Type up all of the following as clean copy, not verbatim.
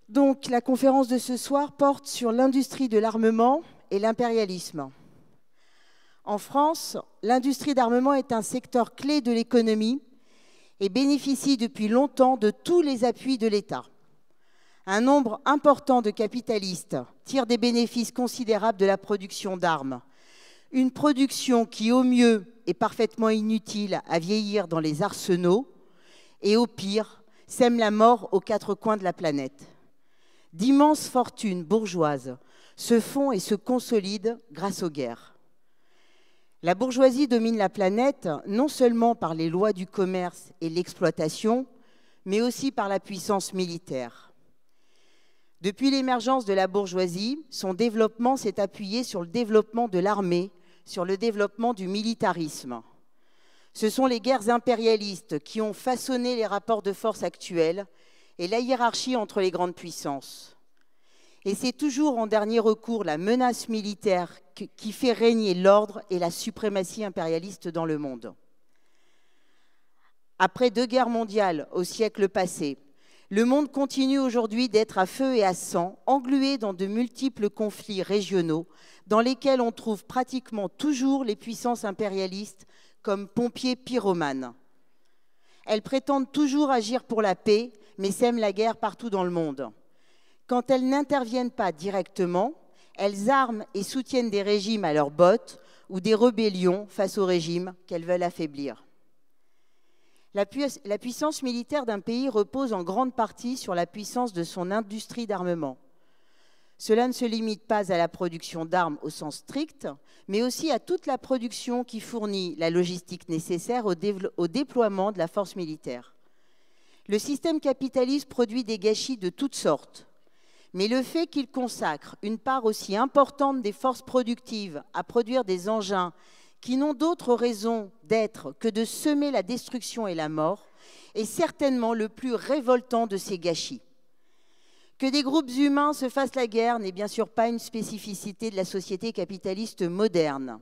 Donc, la conférence de ce soir porte sur l'industrie de l'armement et l'impérialisme. En France, l'industrie d'armement est un secteur clé de l'économie et bénéficie depuis longtemps de tous les appuis de l'État. Un nombre important de capitalistes tire des bénéfices considérables de la production d'armes. Une production qui, au mieux, est parfaitement inutile à vieillir dans les arsenaux et, au pire, sème la mort aux quatre coins de la planète. D'immenses fortunes bourgeoises se font et se consolident grâce aux guerres. La bourgeoisie domine la planète non seulement par les lois du commerce et l'exploitation, mais aussi par la puissance militaire. Depuis l'émergence de la bourgeoisie, son développement s'est appuyé sur le développement de l'armée, sur le développement du militarisme. Ce sont les guerres impérialistes qui ont façonné les rapports de force actuels et la hiérarchie entre les grandes puissances. Et c'est toujours en dernier recours la menace militaire qui fait régner l'ordre et la suprématie impérialiste dans le monde. Après 2 guerres mondiales au siècle passé, le monde continue aujourd'hui d'être à feu et à sang, englué dans de multiples conflits régionaux dans lesquels on trouve pratiquement toujours les puissances impérialistes comme pompiers pyromanes. Elles prétendent toujours agir pour la paix, mais sèment la guerre partout dans le monde. Quand elles n'interviennent pas directement, elles arment et soutiennent des régimes à leurs bottes ou des rébellions face au régime qu'elles veulent affaiblir. La puissance militaire d'un pays repose en grande partie sur la puissance de son industrie d'armement. Cela ne se limite pas à la production d'armes au sens strict, mais aussi à toute la production qui fournit la logistique nécessaire au déploiement de la force militaire. Le système capitaliste produit des gâchis de toutes sortes, mais le fait qu'il consacre une part aussi importante des forces productives à produire des engins qui n'ont d'autre raison d'être que de semer la destruction et la mort est certainement le plus révoltant de ces gâchis. Que des groupes humains se fassent la guerre n'est bien sûr pas une spécificité de la société capitaliste moderne.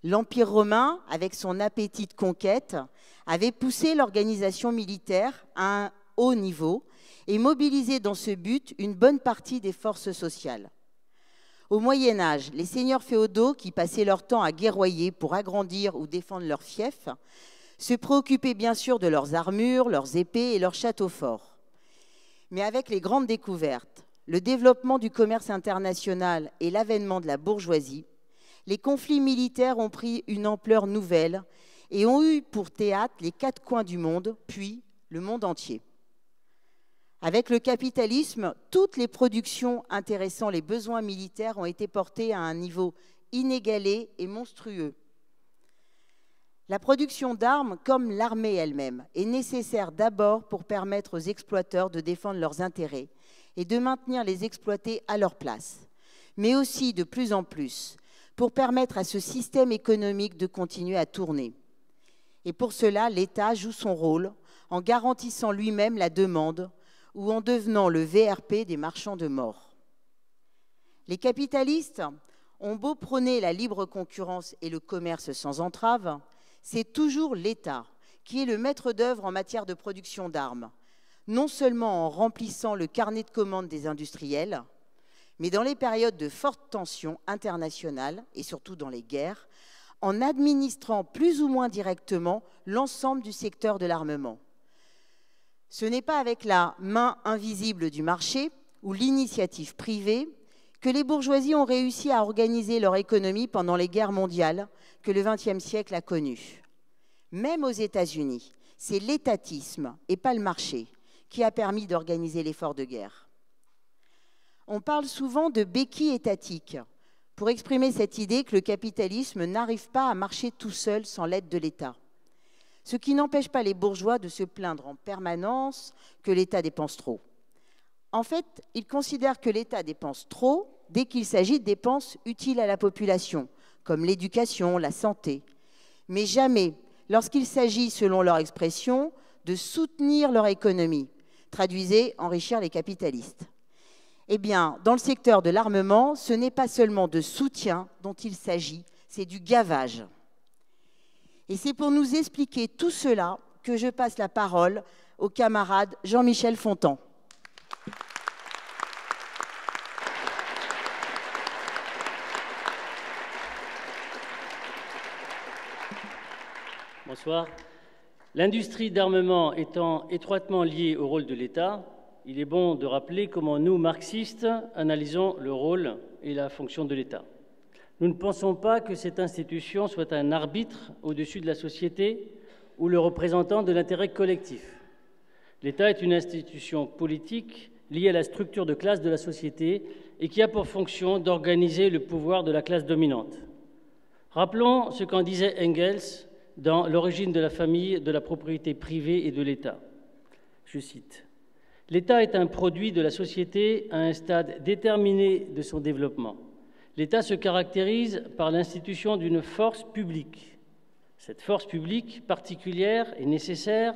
L'Empire romain, avec son appétit de conquête, avait poussé l'organisation militaire à un haut niveau et mobilisé dans ce but une bonne partie des forces sociales. Au Moyen Âge, les seigneurs féodaux qui passaient leur temps à guerroyer pour agrandir ou défendre leurs fiefs se préoccupaient bien sûr de leurs armures, leurs épées et leurs châteaux forts. Mais avec les grandes découvertes, le développement du commerce international et l'avènement de la bourgeoisie, les conflits militaires ont pris une ampleur nouvelle et ont eu pour théâtre les 4 coins du monde, puis le monde entier. Avec le capitalisme, toutes les productions intéressant les besoins militaires ont été portées à un niveau inégalé et monstrueux. La production d'armes, comme l'armée elle-même, est nécessaire d'abord pour permettre aux exploiteurs de défendre leurs intérêts et de maintenir les exploités à leur place, mais aussi, de plus en plus, pour permettre à ce système économique de continuer à tourner. Et pour cela, l'État joue son rôle en garantissant lui-même la demande ou en devenant le VRP des marchands de mort. Les capitalistes ont beau prôner la libre concurrence et le commerce sans entrave, c'est toujours l'État qui est le maître d'œuvre en matière de production d'armes, non seulement en remplissant le carnet de commandes des industriels, mais dans les périodes de forte tension internationale et surtout dans les guerres, en administrant plus ou moins directement l'ensemble du secteur de l'armement. Ce n'est pas avec la main invisible du marché ou l'initiative privée que les bourgeoisies ont réussi à organiser leur économie pendant les guerres mondiales que le XXe siècle a connues. Même aux États-Unis, c'est l'étatisme et pas le marché qui a permis d'organiser l'effort de guerre. On parle souvent de béquille étatique pour exprimer cette idée que le capitalisme n'arrive pas à marcher tout seul sans l'aide de l'État. Ce qui n'empêche pas les bourgeois de se plaindre en permanence que l'État dépense trop. En fait, ils considèrent que l'État dépense trop dès qu'il s'agit de dépenses utiles à la population, comme l'éducation, la santé, mais jamais lorsqu'il s'agit, selon leur expression, de soutenir leur économie, traduisez enrichir les capitalistes. Eh bien, dans le secteur de l'armement, ce n'est pas seulement de soutien dont il s'agit, c'est du gavage. Et c'est pour nous expliquer tout cela que je passe la parole au camarade Jean-Michel Fontan. Bonsoir. L'industrie d'armement étant étroitement liée au rôle de l'État, il est bon de rappeler comment nous, marxistes, analysons le rôle et la fonction de l'État. Nous ne pensons pas que cette institution soit un arbitre au-dessus de la société ou le représentant de l'intérêt collectif. L'État est une institution politique liée à la structure de classe de la société et qui a pour fonction d'organiser le pouvoir de la classe dominante. Rappelons ce qu'en disait Engels dans L'origine de la famille, de la propriété privée et de l'État. Je cite : « L'État est un produit de la société à un stade déterminé de son développement. L'État se caractérise par l'institution d'une force publique. Cette force publique particulière est nécessaire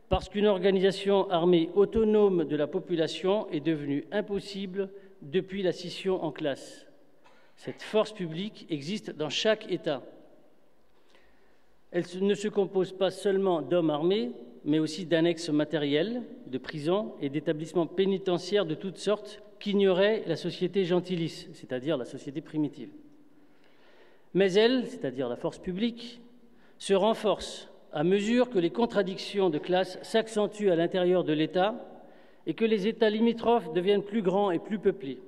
parce qu'une organisation armée autonome de la population est devenue impossible depuis la scission en classes. Cette force publique existe dans chaque État. Elle ne se compose pas seulement d'hommes armés, mais aussi d'annexes matérielles, de prisons et d'établissements pénitentiaires de toutes sortes qu'ignorait la société gentilice, c'est-à-dire la société primitive. Mais elle, c'est-à-dire la force publique, se renforce à mesure que les contradictions de classe s'accentuent à l'intérieur de l'État et que les États limitrophes deviennent plus grands et plus peuplés.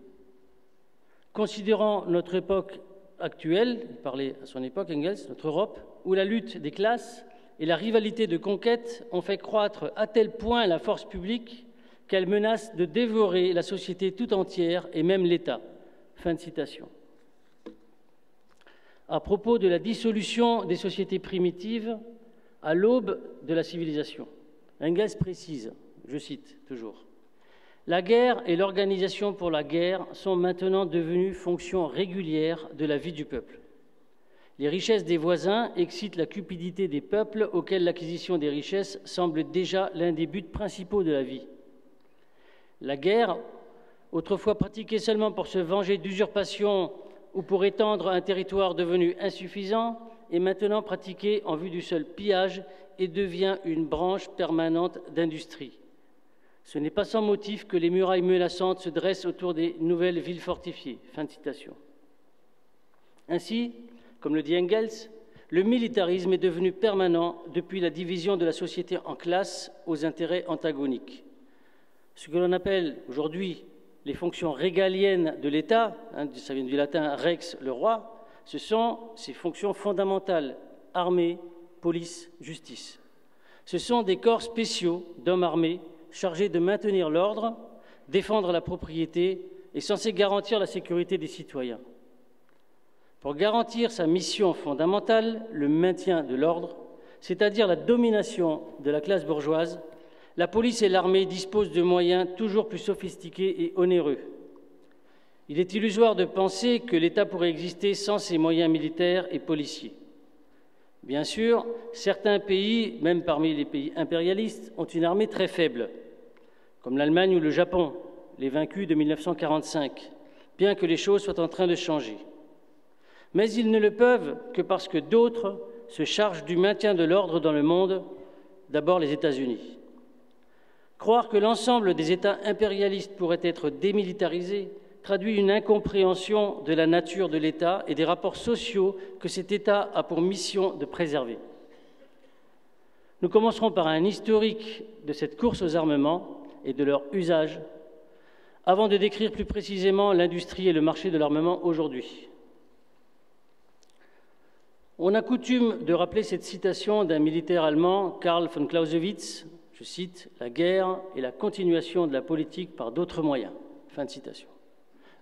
Considérant notre époque actuelle, il parlait à son époque, Engels, notre Europe, où la lutte des classes et la rivalité de conquête ont fait croître à tel point la force publique qu'elle menace de dévorer la société tout entière et même l'État. » Fin de citation. À propos de la dissolution des sociétés primitives à l'aube de la civilisation, Engels précise, je cite toujours, « La guerre et l'organisation pour la guerre sont maintenant devenues fonctions régulières de la vie du peuple. Les richesses des voisins excitent la cupidité des peuples auxquels l'acquisition des richesses semble déjà l'un des buts principaux de la vie. La guerre, autrefois pratiquée seulement pour se venger d'usurpation ou pour étendre un territoire devenu insuffisant, est maintenant pratiquée en vue du seul pillage et devient une branche permanente d'industrie. Ce n'est pas sans motif que les murailles menaçantes se dressent autour des nouvelles villes fortifiées. » Fin de citation. Ainsi, comme le dit Engels, le militarisme est devenu permanent depuis la division de la société en classes aux intérêts antagoniques. Ce que l'on appelle aujourd'hui les fonctions régaliennes de l'État, ça vient du latin rex, le roi, ce sont ces fonctions fondamentales, armée, police, justice. Ce sont des corps spéciaux d'hommes armés chargés de maintenir l'ordre, défendre la propriété et censés garantir la sécurité des citoyens. Pour garantir sa mission fondamentale, le maintien de l'ordre, c'est-à-dire la domination de la classe bourgeoise, la police et l'armée disposent de moyens toujours plus sophistiqués et onéreux. Il est illusoire de penser que l'État pourrait exister sans ses moyens militaires et policiers. Bien sûr, certains pays, même parmi les pays impérialistes, ont une armée très faible, comme l'Allemagne ou le Japon, les vaincus de 1945, bien que les choses soient en train de changer. Mais ils ne le peuvent que parce que d'autres se chargent du maintien de l'ordre dans le monde, d'abord les États-Unis. Croire que l'ensemble des États impérialistes pourraient être démilitarisés traduit une incompréhension de la nature de l'État et des rapports sociaux que cet État a pour mission de préserver. Nous commencerons par un historique de cette course aux armements et de leur usage, avant de décrire plus précisément l'industrie et le marché de l'armement aujourd'hui. On a coutume de rappeler cette citation d'un militaire allemand, Karl von Clausewitz, je cite, « La guerre est la continuation de la politique par d'autres moyens ». Fin de citation.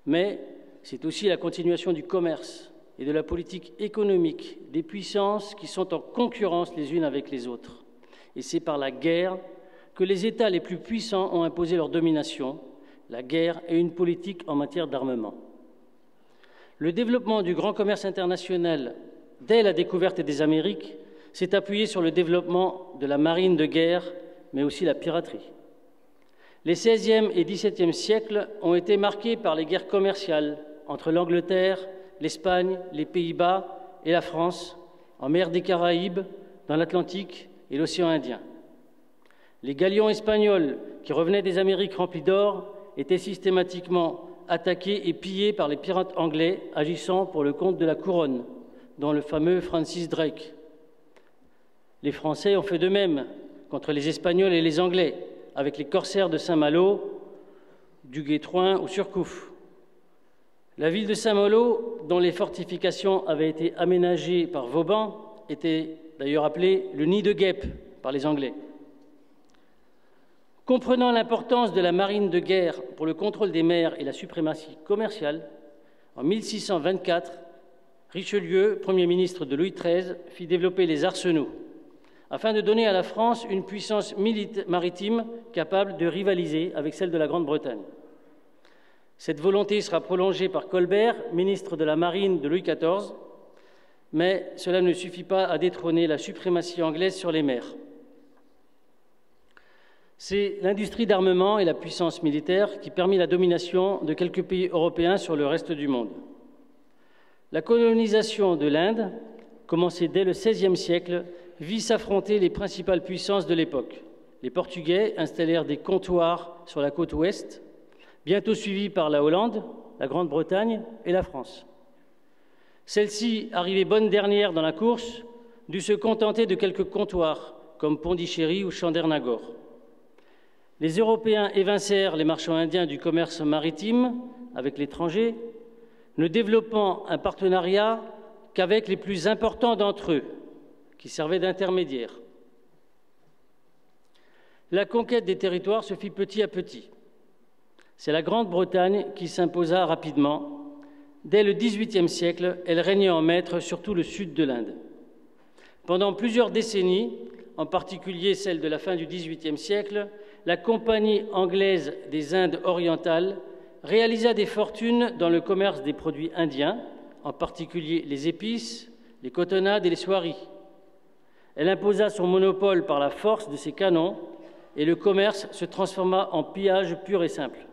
Mais c'est aussi la continuation du commerce et de la politique économique des puissances qui sont en concurrence les unes avec les autres. Et c'est par la guerre que les États les plus puissants ont imposé leur domination. La guerre est une politique en matière d'armement. Le développement du grand commerce international dès la découverte des Amériques s'est appuyé sur le développement de la marine de guerre, mais aussi la piraterie. Les XVIe et XVIIe siècles ont été marqués par les guerres commerciales entre l'Angleterre, l'Espagne, les Pays-Bas et la France, en mer des Caraïbes, dans l'Atlantique et l'océan Indien. Les galions espagnols qui revenaient des Amériques remplis d'or étaient systématiquement attaqués et pillés par les pirates anglais agissant pour le compte de la couronne, dont le fameux Francis Drake. Les Français ont fait de même contre les Espagnols et les Anglais, avec les corsaires de Saint-Malo, du Guétrouin ou Surcouf. La ville de Saint-Malo, dont les fortifications avaient été aménagées par Vauban, était d'ailleurs appelée le nid de guêpes par les Anglais. Comprenant l'importance de la marine de guerre pour le contrôle des mers et la suprématie commerciale, en 1624, Richelieu, Premier ministre de Louis XIII, fit développer les arsenaux afin de donner à la France une puissance maritime capable de rivaliser avec celle de la Grande-Bretagne. Cette volonté sera prolongée par Colbert, ministre de la Marine de Louis XIV, mais cela ne suffit pas à détrôner la suprématie anglaise sur les mers. C'est l'industrie d'armement et la puissance militaire qui permit la domination de quelques pays européens sur le reste du monde. La colonisation de l'Inde, commencée dès le XVIe siècle, vit s'affronter les principales puissances de l'époque. Les Portugais installèrent des comptoirs sur la côte ouest, bientôt suivis par la Hollande, la Grande-Bretagne et la France. Celle-ci, arrivée bonne dernière dans la course, dut se contenter de quelques comptoirs, comme Pondichéry ou Chandernagor. Les Européens évincèrent les marchands indiens du commerce maritime avec l'étranger, ne développant un partenariat qu'avec les plus importants d'entre eux, qui servaient d'intermédiaires. La conquête des territoires se fit petit à petit. C'est la Grande-Bretagne qui s'imposa rapidement. Dès le XVIIIe siècle, elle régnait en maître sur tout le sud de l'Inde. Pendant plusieurs décennies, en particulier celle de la fin du XVIIIe siècle, la Compagnie anglaise des Indes orientales réalisa des fortunes dans le commerce des produits indiens, en particulier les épices, les cotonnades et les soieries. Elle imposa son monopole par la force de ses canons et le commerce se transforma en pillage pur et simple.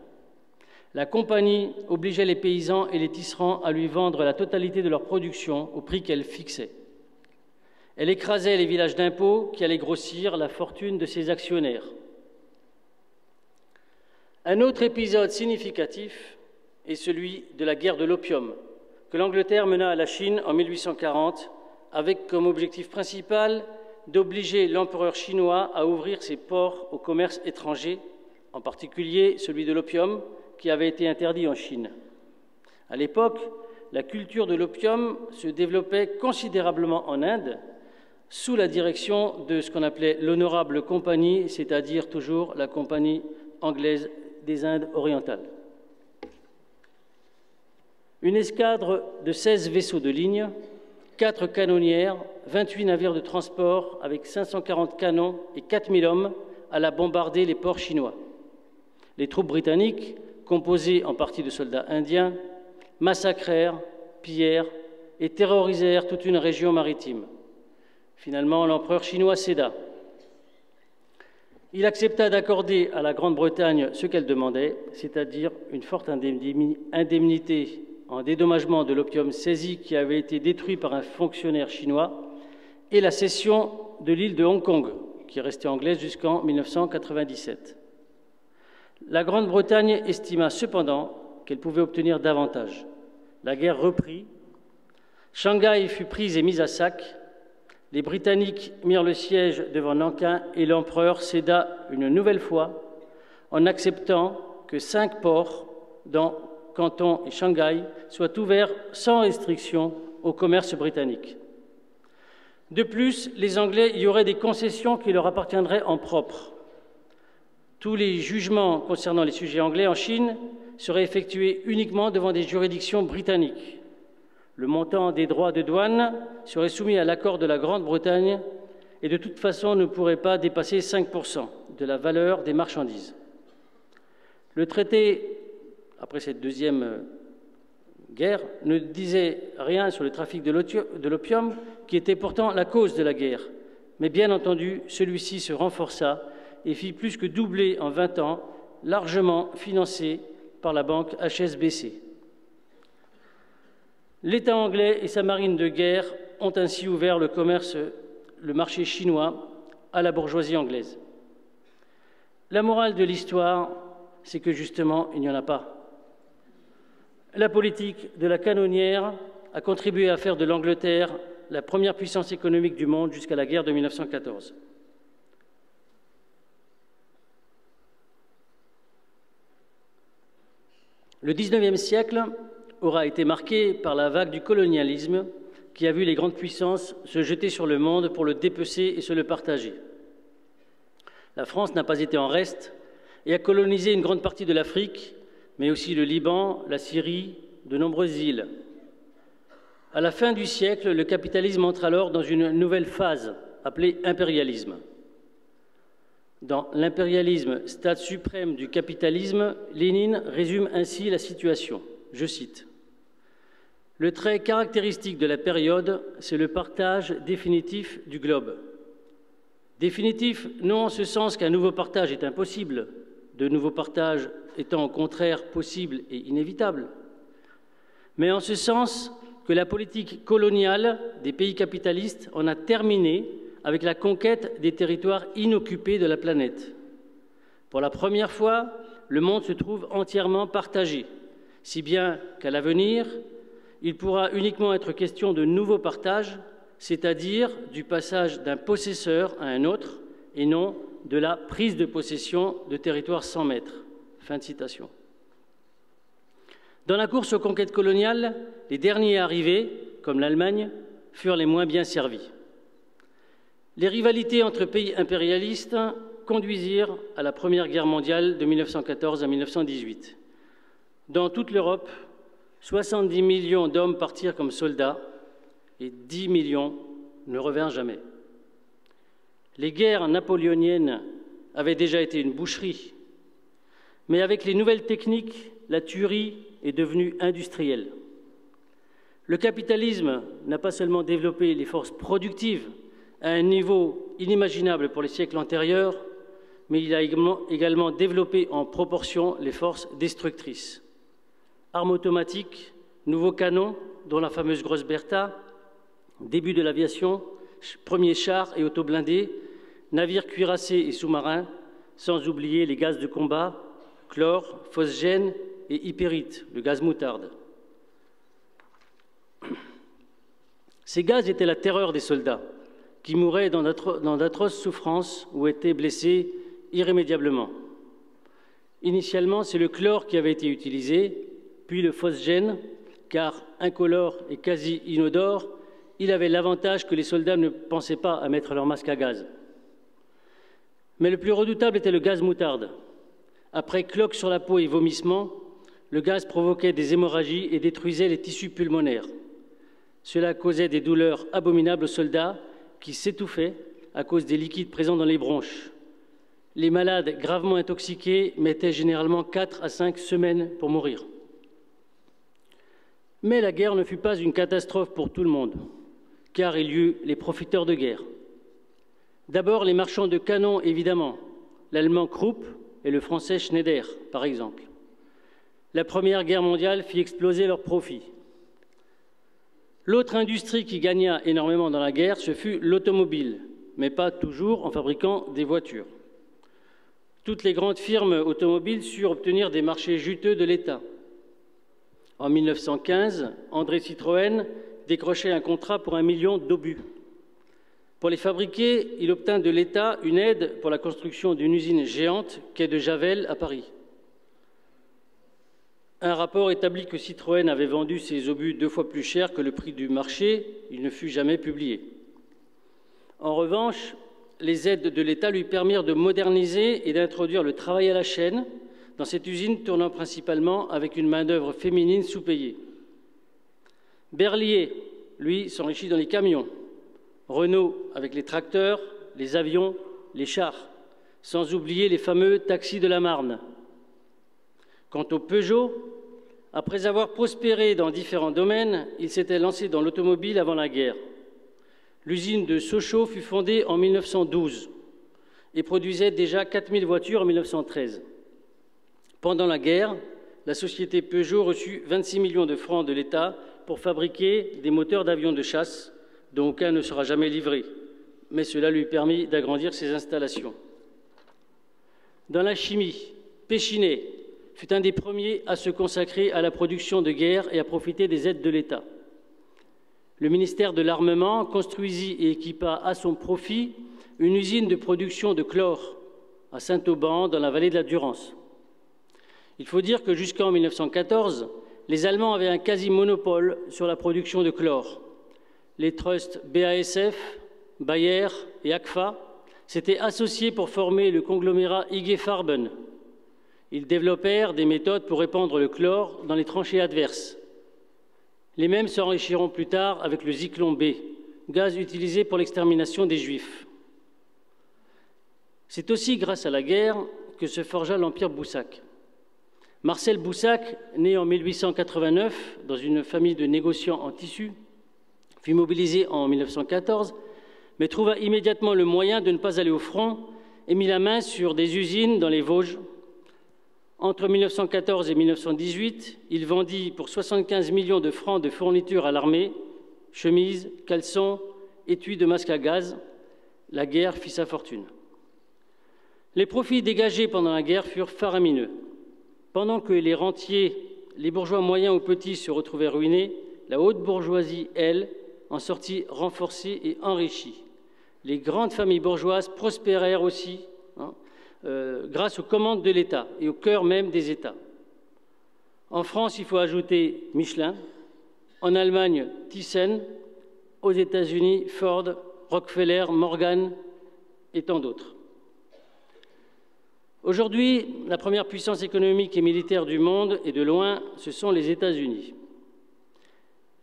La Compagnie obligeait les paysans et les tisserands à lui vendre la totalité de leur production au prix qu'elle fixait. Elle écrasait les villages d'impôts qui allaient grossir la fortune de ses actionnaires. Un autre épisode significatif est celui de la guerre de l'opium, que l'Angleterre mena à la Chine en 1840, avec comme objectif principal d'obliger l'empereur chinois à ouvrir ses ports au commerce étranger, en particulier celui de l'opium, qui avait été interdit en Chine. À l'époque, la culture de l'opium se développait considérablement en Inde, sous la direction de ce qu'on appelait l'Honorable Compagnie, c'est-à-dire toujours la Compagnie anglaise des Indes orientales. Une escadre de 16 vaisseaux de ligne, 4 canonnières, 28 navires de transport avec 540 canons et 4000 hommes alla bombarder les ports chinois. Les troupes britanniques, composées en partie de soldats indiens, massacrèrent, pillèrent et terrorisèrent toute une région maritime. Finalement, l'empereur chinois céda. Il accepta d'accorder à la Grande-Bretagne ce qu'elle demandait, c'est-à-dire une forte indemnité en dédommagement de l'opium saisi qui avait été détruit par un fonctionnaire chinois et la cession de l'île de Hong Kong, qui est restée anglaise jusqu'en 1997. La Grande-Bretagne estima cependant qu'elle pouvait obtenir davantage. La guerre reprit, Shanghai fut prise et mise à sac, les Britanniques mirent le siège devant Nankin et l'empereur céda une nouvelle fois en acceptant que 5 ports dans Canton et Shanghai soient ouverts sans restriction au commerce britannique. De plus, les Anglais y auraient des concessions qui leur appartiendraient en propre. Tous les jugements concernant les sujets anglais en Chine seraient effectués uniquement devant des juridictions britanniques. Le montant des droits de douane serait soumis à l'accord de la Grande-Bretagne et de toute façon ne pourrait pas dépasser 5% de la valeur des marchandises. Le traité, après cette deuxième guerre, ne disait rien sur le trafic de l'opium, qui était pourtant la cause de la guerre. Mais bien entendu, celui-ci se renforça et fit plus que doubler en 20 ans, largement financé par la banque HSBC. L'État anglais et sa marine de guerre ont ainsi ouvert le marché chinois à la bourgeoisie anglaise. La morale de l'histoire, c'est que justement, il n'y en a pas. La politique de la canonnière a contribué à faire de l'Angleterre la première puissance économique du monde jusqu'à la guerre de 1914. Le XIXe siècle aura été marqué par la vague du colonialisme qui a vu les grandes puissances se jeter sur le monde pour le dépecer et se le partager. La France n'a pas été en reste et a colonisé une grande partie de l'Afrique, mais aussi le Liban, la Syrie, de nombreuses îles. À la fin du siècle, le capitalisme entre alors dans une nouvelle phase appelée impérialisme. Dans l'impérialisme, stade suprême du capitalisme, Lénine résume ainsi la situation. Je cite. « Le trait caractéristique de la période, c'est le partage définitif du globe. Définitif, non en ce sens qu'un nouveau partage est impossible, de nouveaux partages étant au contraire possibles et inévitables, mais en ce sens que la politique coloniale des pays capitalistes en a terminé avec la conquête des territoires inoccupés de la planète. Pour la première fois, le monde se trouve entièrement partagé, si bien qu'à l'avenir, il pourra uniquement être question de nouveaux partages, c'est-à-dire du passage d'un possesseur à un autre, et non de la prise de possession de territoires sans maître. » Fin de citation. Dans la course aux conquêtes coloniales, les derniers arrivés, comme l'Allemagne, furent les moins bien servis. Les rivalités entre pays impérialistes conduisirent à la Première Guerre mondiale de 1914 à 1918. Dans toute l'Europe, 70 millions d'hommes partirent comme soldats et 10 millions ne revinrent jamais. Les guerres napoléoniennes avaient déjà été une boucherie, mais avec les nouvelles techniques, la tuerie est devenue industrielle. Le capitalisme n'a pas seulement développé les forces productives à un niveau inimaginable pour les siècles antérieurs, mais il a également développé en proportion les forces destructrices. Armes automatiques, nouveaux canons, dont la fameuse Grosse Bertha, début de l'aviation, premiers chars et autoblindés, navires cuirassés et sous-marins, sans oublier les gaz de combat, chlore, phosgène et hypérite, le gaz moutarde. Ces gaz étaient la terreur des soldats, qui mouraient dans d'atroces souffrances ou étaient blessés irrémédiablement. Initialement, c'est le chlore qui avait été utilisé, puis le phosgène, car incolore et quasi inodore, il avait l'avantage que les soldats ne pensaient pas à mettre leur masque à gaz. Mais le plus redoutable était le gaz moutarde. Après cloques sur la peau et vomissements, le gaz provoquait des hémorragies et détruisait les tissus pulmonaires. Cela causait des douleurs abominables aux soldats qui s'étouffaient à cause des liquides présents dans les bronches. Les malades gravement intoxiqués mettaient généralement 4 à 5 semaines pour mourir. Mais la guerre ne fut pas une catastrophe pour tout le monde, car il y eut les profiteurs de guerre. D'abord les marchands de canons, évidemment, l'allemand Krupp et le français Schneider, par exemple. La Première Guerre mondiale fit exploser leurs profits. L'autre industrie qui gagna énormément dans la guerre, ce fut l'automobile, mais pas toujours en fabriquant des voitures. Toutes les grandes firmes automobiles surent obtenir des marchés juteux de l'État. En 1915, André Citroën décrochait un contrat pour 1 million d'obus. Pour les fabriquer, il obtint de l'État une aide pour la construction d'une usine géante, quai de Javel, à Paris. Un rapport établit que Citroën avait vendu ses obus 2 fois plus cher que le prix du marché. Il ne fut jamais publié. En revanche, les aides de l'État lui permirent de moderniser et d'introduire le travail à la chaîne dans cette usine tournant principalement avec une main-d'œuvre féminine sous-payée. Berlier, lui, s'enrichit dans les camions. Renault avec les tracteurs, les avions, les chars, sans oublier les fameux taxis de la Marne. Quant au Peugeot, après avoir prospéré dans différents domaines, il s'était lancé dans l'automobile avant la guerre. L'usine de Sochaux fut fondée en 1912 et produisait déjà 4000 voitures en 1913. Pendant la guerre, la société Peugeot reçut 26 millions de francs de l'État pour fabriquer des moteurs d'avions de chasse, dont aucun ne sera jamais livré, mais cela lui permit d'agrandir ses installations. Dans la chimie, Péchinet fut un des premiers à se consacrer à la production de guerre et à profiter des aides de l'État. Le ministère de l'Armement construisit et équipa à son profit une usine de production de chlore à Saint-Auban, dans la vallée de la Durance. Il faut dire que jusqu'en 1914, les Allemands avaient un quasi-monopole sur la production de chlore. Les trusts BASF, Bayer et Agfa s'étaient associés pour former le conglomérat IG Farben. Ils développèrent des méthodes pour répandre le chlore dans les tranchées adverses. Les mêmes s'enrichiront plus tard avec le zyklon B, gaz utilisé pour l'extermination des Juifs. C'est aussi grâce à la guerre que se forgea l'Empire Boussac. Marcel Boussac, né en 1889 dans une famille de négociants en tissu, fut mobilisé en 1914, mais trouva immédiatement le moyen de ne pas aller au front et mit la main sur des usines dans les Vosges. Entre 1914 et 1918, il vendit pour 75 millions de francs de fournitures à l'armée, chemises, caleçons, étuis de masque à gaz. La guerre fit sa fortune. Les profits dégagés pendant la guerre furent faramineux. Pendant que les rentiers, les bourgeois moyens ou petits se retrouvaient ruinés, la haute bourgeoisie, elle, en sortit renforcée et enrichie. Les grandes familles bourgeoises prospérèrent aussi, grâce aux commandes de l'État et au cœur même des États. En France, il faut ajouter Michelin, en Allemagne, Thyssen, aux États-Unis, Ford, Rockefeller, Morgan et tant d'autres. Aujourd'hui, la première puissance économique et militaire du monde, et de loin, ce sont les États-Unis.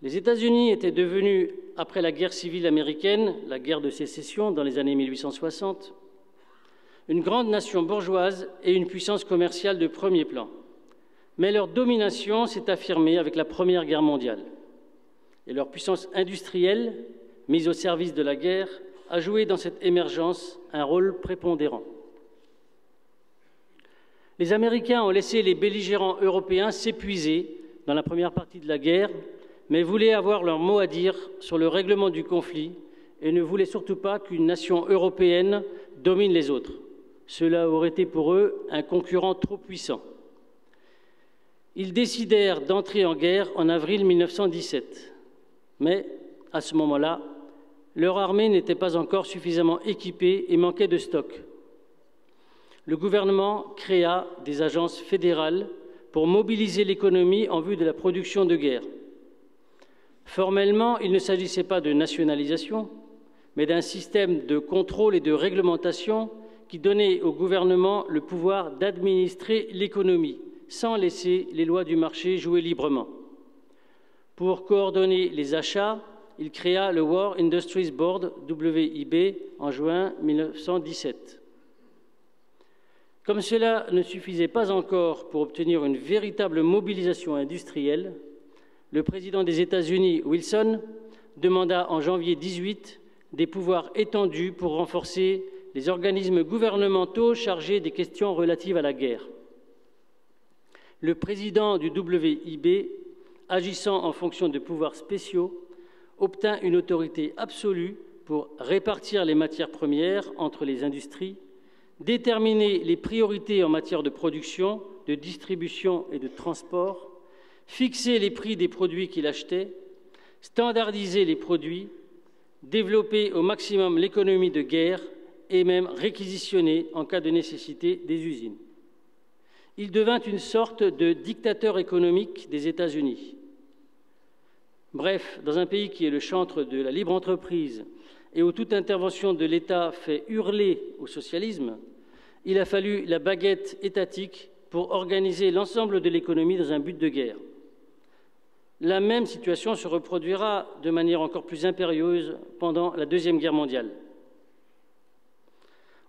Les États-Unis étaient devenus, après la guerre civile américaine, la guerre de sécession dans les années 1860, une grande nation bourgeoise et une puissance commerciale de premier plan. Mais leur domination s'est affirmée avec la Première Guerre mondiale. Et leur puissance industrielle, mise au service de la guerre, a joué dans cette émergence un rôle prépondérant. Les Américains ont laissé les belligérants européens s'épuiser dans la première partie de la guerre, mais voulaient avoir leur mot à dire sur le règlement du conflit et ne voulaient surtout pas qu'une nation européenne domine les autres. Cela aurait été pour eux un concurrent trop puissant. Ils décidèrent d'entrer en guerre en avril 1917. Mais, à ce moment-là, leur armée n'était pas encore suffisamment équipée et manquait de stock. Le gouvernement créa des agences fédérales pour mobiliser l'économie en vue de la production de guerre. Formellement, il ne s'agissait pas de nationalisation, mais d'un système de contrôle et de réglementation qui donnait au gouvernement le pouvoir d'administrer l'économie, sans laisser les lois du marché jouer librement. Pour coordonner les achats, il créa le War Industries Board, WIB, en juin 1917. Comme cela ne suffisait pas encore pour obtenir une véritable mobilisation industrielle, le président des États-Unis, Wilson, demanda en janvier 18 des pouvoirs étendus pour renforcer les organismes gouvernementaux chargés des questions relatives à la guerre. Le président du WIB, agissant en fonction de pouvoirs spéciaux, obtint une autorité absolue pour répartir les matières premières entre les industries, déterminer les priorités en matière de production, de distribution et de transport, fixer les prix des produits qu'il achetait, standardiser les produits, développer au maximum l'économie de guerre et même réquisitionner, en cas de nécessité, des usines. Il devint une sorte de dictateur économique des États-Unis. Bref, dans un pays qui est le chantre de la libre entreprise et où toute intervention de l'État fait hurler au socialisme, il a fallu la baguette étatique pour organiser l'ensemble de l'économie dans un but de guerre. La même situation se reproduira de manière encore plus impérieuse pendant la Deuxième Guerre mondiale.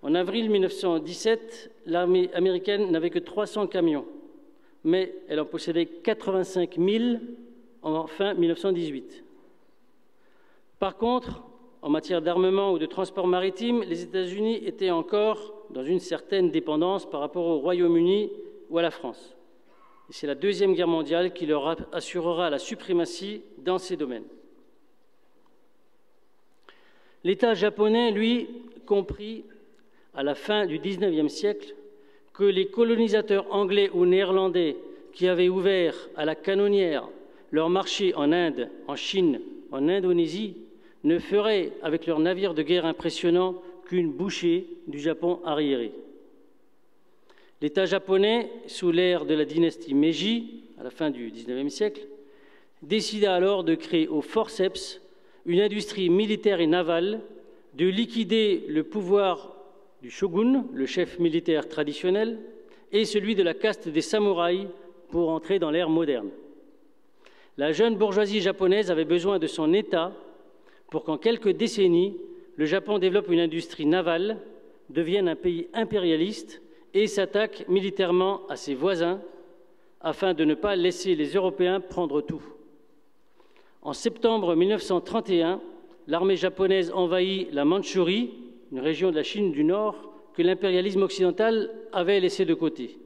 En avril 1917, l'armée américaine n'avait que 300 camions, mais elle en possédait 85 000 en fin 1918. Par contre, en matière d'armement ou de transport maritime, les États-Unis étaient encore dans une certaine dépendance par rapport au Royaume-Uni ou à la France. Et c'est la Deuxième Guerre mondiale qui leur assurera la suprématie dans ces domaines. L'État japonais, lui, comprit à la fin du XIXe siècle que les colonisateurs anglais ou néerlandais qui avaient ouvert à la canonnière leur marché en Inde, en Chine en Indonésie, ne feraient, avec leurs navires de guerre impressionnants, qu'une bouchée du Japon arriéré. L'État japonais, sous l'ère de la dynastie Meiji, à la fin du XIXe siècle, décida alors de créer au forceps une industrie militaire et navale, de liquider le pouvoir du shogun, le chef militaire traditionnel, et celui de la caste des samouraïs pour entrer dans l'ère moderne. La jeune bourgeoisie japonaise avait besoin de son État pour qu'en quelques décennies, le Japon développe une industrie navale, devienne un pays impérialiste et s'attaque militairement à ses voisins afin de ne pas laisser les Européens prendre tout. En septembre 1931, l'armée japonaise envahit la Mandchourie, une région de la Chine du Nord que l'impérialisme occidental avait laissée de côté.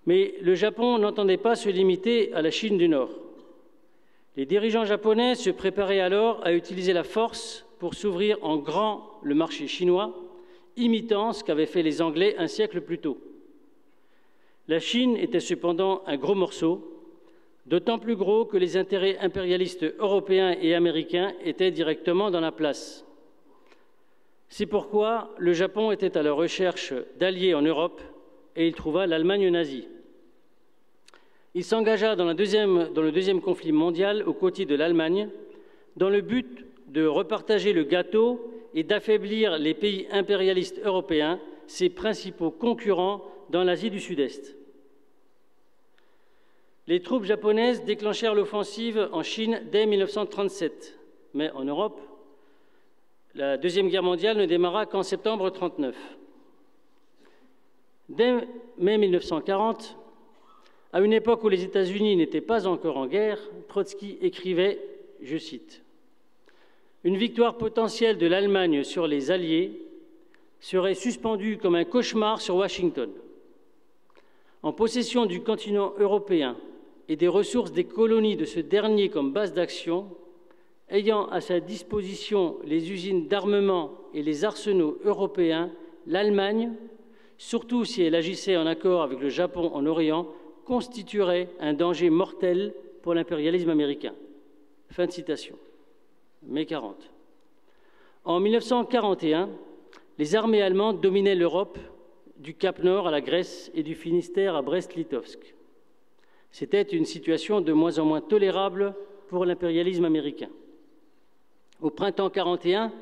Mais le Japon n'entendait pas se limiter à la Chine du Nord. Les dirigeants japonais se préparaient alors à utiliser la force pour s'ouvrir en grand le marché chinois, imitant ce qu'avaient fait les Anglais un siècle plus tôt. La Chine était cependant un gros morceau, d'autant plus gros que les intérêts impérialistes européens et américains étaient directement dans la place. C'est pourquoi le Japon était à la recherche d'alliés en Europe et il trouva l'Allemagne nazie. Il s'engagea dans le deuxième conflit mondial aux côtés de l'Allemagne dans le but de repartager le gâteau et d'affaiblir les pays impérialistes européens, ses principaux concurrents dans l'Asie du Sud-Est. Les troupes japonaises déclenchèrent l'offensive en Chine dès 1937, mais en Europe, la Deuxième Guerre mondiale ne démarra qu'en septembre 1939. Dès mai 1940, à une époque où les États-Unis n'étaient pas encore en guerre, Trotsky écrivait, je cite, « Une victoire potentielle de l'Allemagne sur les Alliés serait suspendue comme un cauchemar sur Washington. En possession du continent européen et des ressources des colonies de ce dernier comme base d'action, ayant à sa disposition les usines d'armement et les arsenaux européens, l'Allemagne, surtout si elle agissait en accord avec le Japon en Orient, constituerait un danger mortel pour l'impérialisme américain. » Fin de citation. Mai 40. En 1941, les armées allemandes dominaient l'Europe, du Cap Nord à la Grèce et du Finistère à Brest-Litovsk. C'était une situation de moins en moins tolérable pour l'impérialisme américain. Au printemps 1941,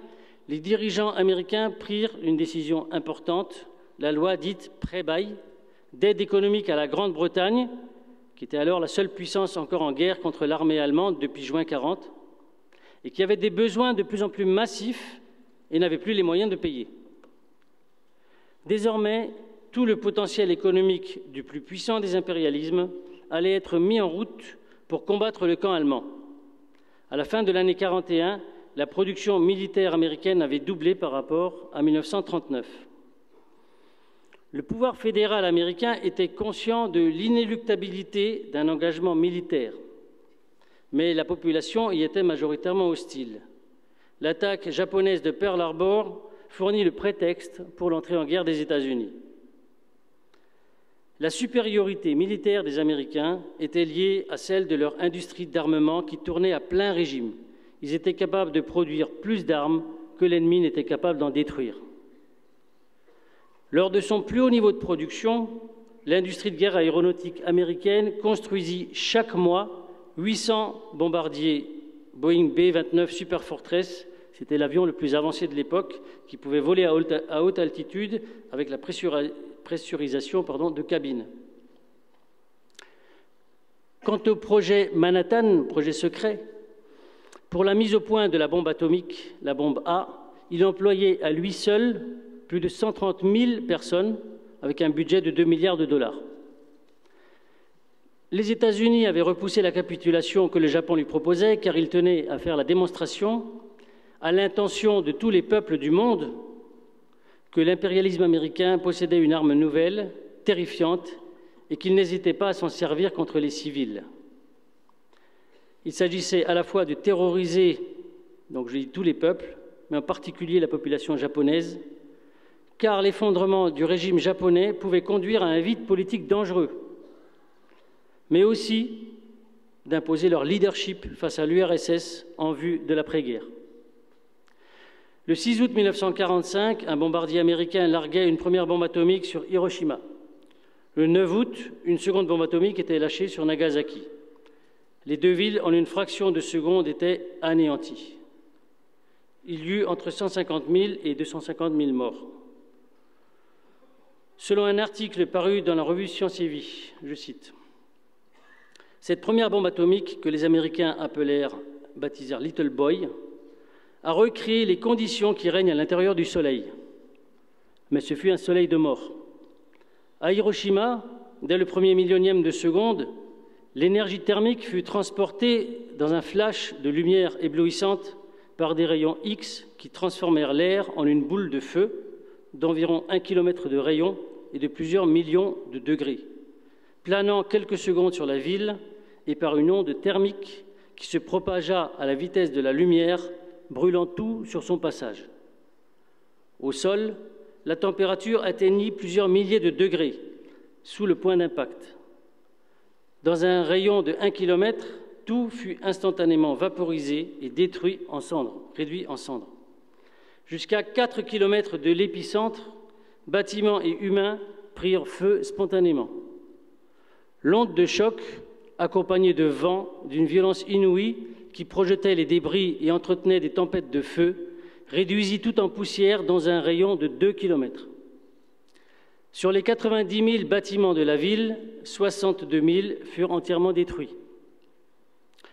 les dirigeants américains prirent une décision importante, la loi dite pré-bail, d'aide économique à la Grande-Bretagne, qui était alors la seule puissance encore en guerre contre l'armée allemande depuis juin 1940, et qui avait des besoins de plus en plus massifs et n'avait plus les moyens de payer. Désormais, tout le potentiel économique du plus puissant des impérialismes allait être mis en route pour combattre le camp allemand. À la fin de l'année 1941, la production militaire américaine avait doublé par rapport à 1939. Le pouvoir fédéral américain était conscient de l'inéluctabilité d'un engagement militaire, mais la population y était majoritairement hostile. L'attaque japonaise de Pearl Harbor fournit le prétexte pour l'entrée en guerre des États-Unis. La supériorité militaire des Américains était liée à celle de leur industrie d'armement qui tournait à plein régime. Ils étaient capables de produire plus d'armes que l'ennemi n'était capable d'en détruire. Lors de son plus haut niveau de production, l'industrie de guerre aéronautique américaine construisit chaque mois 800 bombardiers Boeing B-29 Super Fortress. C'était l'avion le plus avancé de l'époque qui pouvait voler à haute altitude avec la pressurisation de cabine. Quant au projet Manhattan, projet secret, pour la mise au point de la bombe atomique, la bombe A, il employait à lui seul plus de 130 000 personnes avec un budget de 2 milliards de dollars. Les États-Unis avaient repoussé la capitulation que le Japon lui proposait car il tenait à faire la démonstration à l'intention de tous les peuples du monde que l'impérialisme américain possédait une arme nouvelle, terrifiante, et qu'il n'hésitait pas à s'en servir contre les civils. Il s'agissait à la fois de terroriser, donc je dis tous les peuples, mais en particulier la population japonaise, car l'effondrement du régime japonais pouvait conduire à un vide politique dangereux, mais aussi d'imposer leur leadership face à l'URSS en vue de l'après-guerre. Le 6 août 1945, un bombardier américain larguait une première bombe atomique sur Hiroshima. Le 9 août, une seconde bombe atomique était lâchée sur Nagasaki. Les deux villes, en une fraction de seconde, étaient anéanties. Il y eut entre 150 000 et 250 000 morts. Selon un article paru dans la revue Science et Vie, je cite, « Cette première bombe atomique que les Américains baptisèrent Little Boy, a recréé les conditions qui règnent à l'intérieur du Soleil. Mais ce fut un soleil de mort. À Hiroshima, dès le premier millionième de seconde, l'énergie thermique fut transportée dans un flash de lumière éblouissante par des rayons X qui transformèrent l'air en une boule de feu d'environ 1 km de rayon et de plusieurs millions de degrés, planant quelques secondes sur la ville et par une onde thermique qui se propagea à la vitesse de la lumière, brûlant tout sur son passage. Au sol, la température atteignit plusieurs milliers de degrés sous le point d'impact. Dans un rayon de 1 km, tout fut instantanément vaporisé et détruit en cendres, réduit en cendres. Jusqu'à 4 km de l'épicentre, bâtiments et humains prirent feu spontanément. L'onde de choc, accompagnée de vent d'une violence inouïe qui projetait les débris et entretenait des tempêtes de feu, réduisit tout en poussière dans un rayon de 2 km. Sur les 90 000 bâtiments de la ville, 62 000 furent entièrement détruits.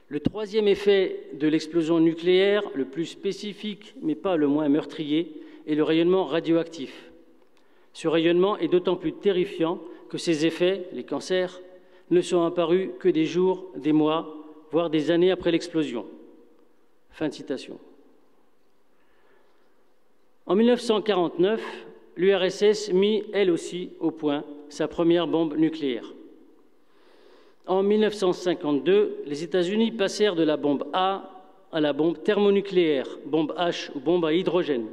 Le troisième effet de l'explosion nucléaire, le plus spécifique mais pas le moins meurtrier, est le rayonnement radioactif. Ce rayonnement est d'autant plus terrifiant que ses effets, les cancers, ne sont apparus que des jours, des mois, voire des années après l'explosion. » Fin de citation. En 1949, l'URSS mit, elle aussi, au point sa première bombe nucléaire. En 1952, les États-Unis passèrent de la bombe A à la bombe thermonucléaire, bombe H ou bombe à hydrogène,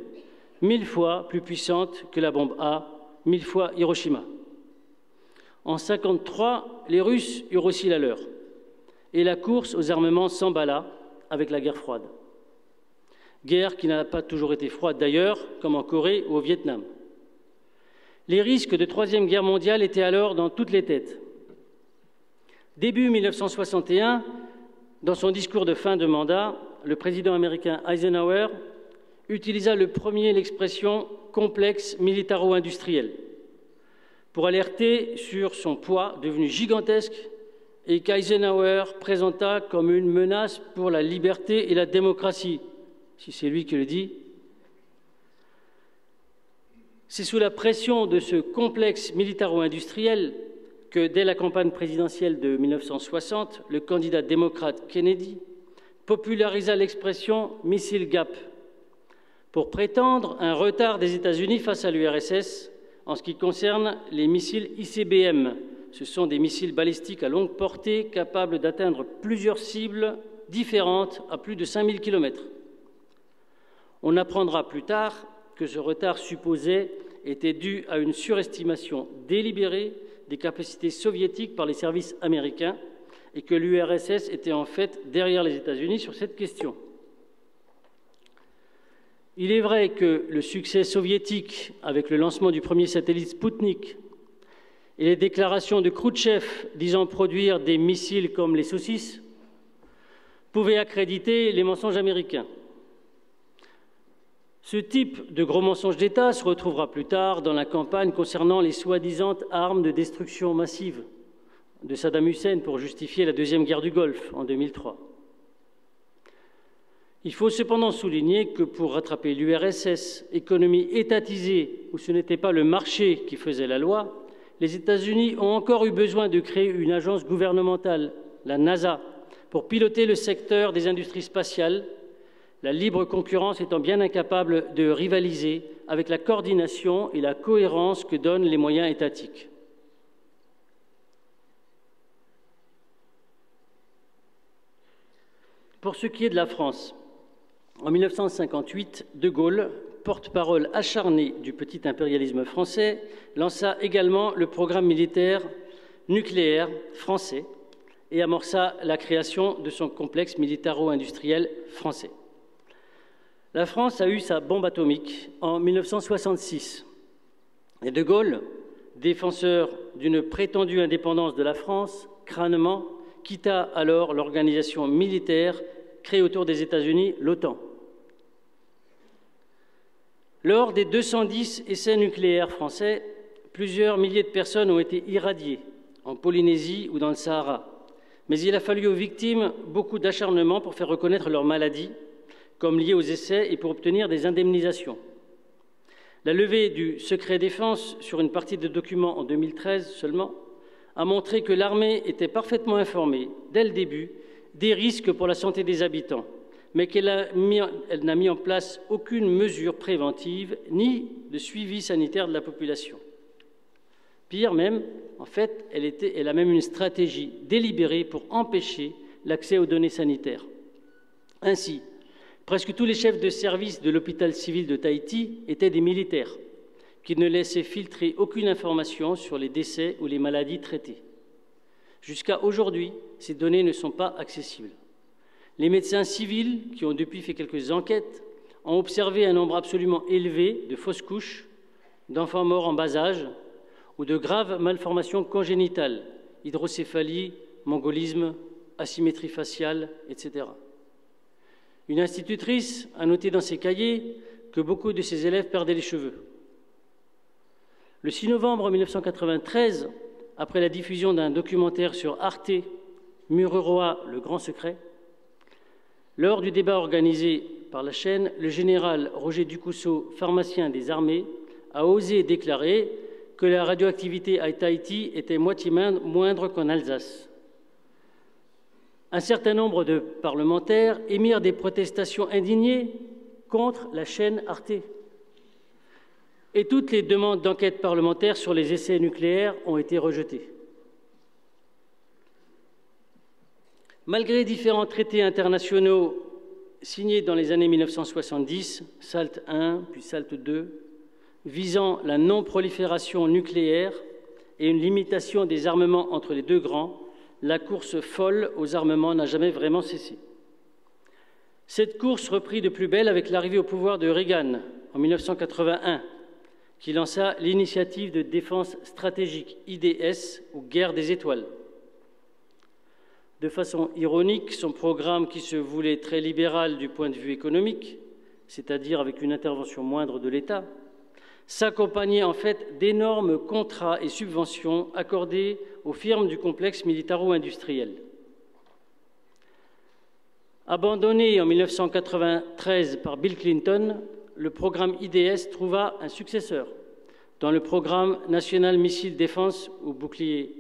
1000 fois plus puissante que la bombe A, 1000 fois Hiroshima. En 1953, les Russes eurent aussi la leur, et la course aux armements s'emballa avec la guerre froide. Guerre qui n'a pas toujours été froide d'ailleurs, comme en Corée ou au Vietnam. Les risques de Troisième Guerre mondiale étaient alors dans toutes les têtes. Début 1961, dans son discours de fin de mandat, le président américain Eisenhower utilisa le premier l'expression « complexe militaro-industriel » pour alerter sur son poids devenu gigantesque et qu'Eisenhower présenta comme une menace pour la liberté et la démocratie, si c'est lui qui le dit. C'est sous la pression de ce complexe militaro-industriel que, dès la campagne présidentielle de 1960, le candidat démocrate Kennedy popularisa l'expression « missile gap » pour prétendre un retard des États-Unis face à l'URSS en ce qui concerne les missiles ICBM. Ce sont des missiles balistiques à longue portée capables d'atteindre plusieurs cibles différentes à plus de 5000 km. On apprendra plus tard que ce retard supposé était dû à une surestimation délibérée des capacités soviétiques par les services américains et que l'URSS était en fait derrière les États-Unis sur cette question. Il est vrai que le succès soviétique avec le lancement du premier satellite Spoutnik et les déclarations de Khrouchtchev disant produire des missiles comme les saucisses pouvaient accréditer les mensonges américains. Ce type de gros mensonges d'État se retrouvera plus tard dans la campagne concernant les soi-disant armes de destruction massive de Saddam Hussein pour justifier la Deuxième Guerre du Golfe en 2003. Il faut cependant souligner que pour rattraper l'URSS, économie étatisée où ce n'était pas le marché qui faisait la loi, les États-Unis ont encore eu besoin de créer une agence gouvernementale, la NASA, pour piloter le secteur des industries spatiales, la libre concurrence étant bien incapable de rivaliser avec la coordination et la cohérence que donnent les moyens étatiques. Pour ce qui est de la France, en 1958, De Gaulle, porte-parole acharné du petit impérialisme français, lança également le programme militaire nucléaire français et amorça la création de son complexe militaro-industriel français. La France a eu sa bombe atomique en 1966. Et De Gaulle, défenseur d'une prétendue indépendance de la France, crânement, quitta alors l'organisation militaire créée autour des États-Unis, l'OTAN. Lors des 210 essais nucléaires français, plusieurs milliers de personnes ont été irradiées en Polynésie ou dans le Sahara. Mais il a fallu aux victimes beaucoup d'acharnement pour faire reconnaître leur maladie comme liée aux essais et pour obtenir des indemnisations. La levée du secret défense sur une partie de documents en 2013 seulement a montré que l'armée était parfaitement informée, dès le début, des risques pour la santé des habitants, mais qu'elle n'a mis en place aucune mesure préventive ni de suivi sanitaire de la population. Pire même, en fait, elle a même une stratégie délibérée pour empêcher l'accès aux données sanitaires. Ainsi, presque tous les chefs de service de l'hôpital civil de Tahiti étaient des militaires qui ne laissaient filtrer aucune information sur les décès ou les maladies traitées. Jusqu'à aujourd'hui, ces données ne sont pas accessibles. Les médecins civils, qui ont depuis fait quelques enquêtes, ont observé un nombre absolument élevé de fausses couches, d'enfants morts en bas âge ou de graves malformations congénitales, hydrocéphalie, mongolisme, asymétrie faciale, etc. Une institutrice a noté dans ses cahiers que beaucoup de ses élèves perdaient les cheveux. Le 6 novembre 1993, après la diffusion d'un documentaire sur Arte, Mururoa, le grand secret, lors du débat organisé par la chaîne, le général Roger Ducousseau, pharmacien des armées, a osé déclarer que la radioactivité à Tahiti était moitié moindre qu'en Alsace. Un certain nombre de parlementaires émirent des protestations indignées contre la chaîne Arte. Et toutes les demandes d'enquête parlementaire sur les essais nucléaires ont été rejetées. Malgré différents traités internationaux signés dans les années 1970, SALT I, puis SALT II, visant la non-prolifération nucléaire et une limitation des armements entre les deux grands, la course folle aux armements n'a jamais vraiment cessé. Cette course reprit de plus belle avec l'arrivée au pouvoir de Reagan en 1981, qui lança l'initiative de défense stratégique, IDS, ou guerre des étoiles. De façon ironique, son programme, qui se voulait très libéral du point de vue économique, c'est-à-dire avec une intervention moindre de l'État, s'accompagnait en fait d'énormes contrats et subventions accordés aux firmes du complexe militaro-industriel. Abandonné en 1993 par Bill Clinton, le programme IDS trouva un successeur dans le programme National Missile Defense, ou bouclier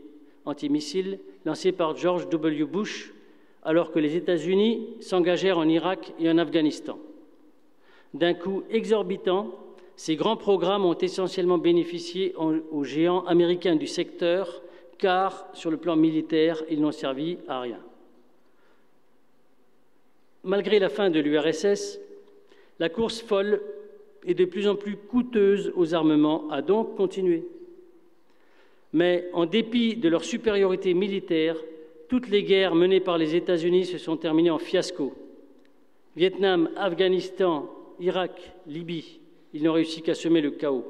antimissile, lancé par George W. Bush, alors que les États-Unis s'engagèrent en Irak et en Afghanistan. D'un coût exorbitant, ces grands programmes ont essentiellement bénéficié aux géants américains du secteur, car, sur le plan militaire, ils n'ont servi à rien. Malgré la fin de l'URSS, la course folle et de plus en plus coûteuse aux armements a donc continué. Mais en dépit de leur supériorité militaire, toutes les guerres menées par les États-Unis se sont terminées en fiasco. Vietnam, Afghanistan, Irak, Libye, ils n'ont réussi qu'à semer le chaos.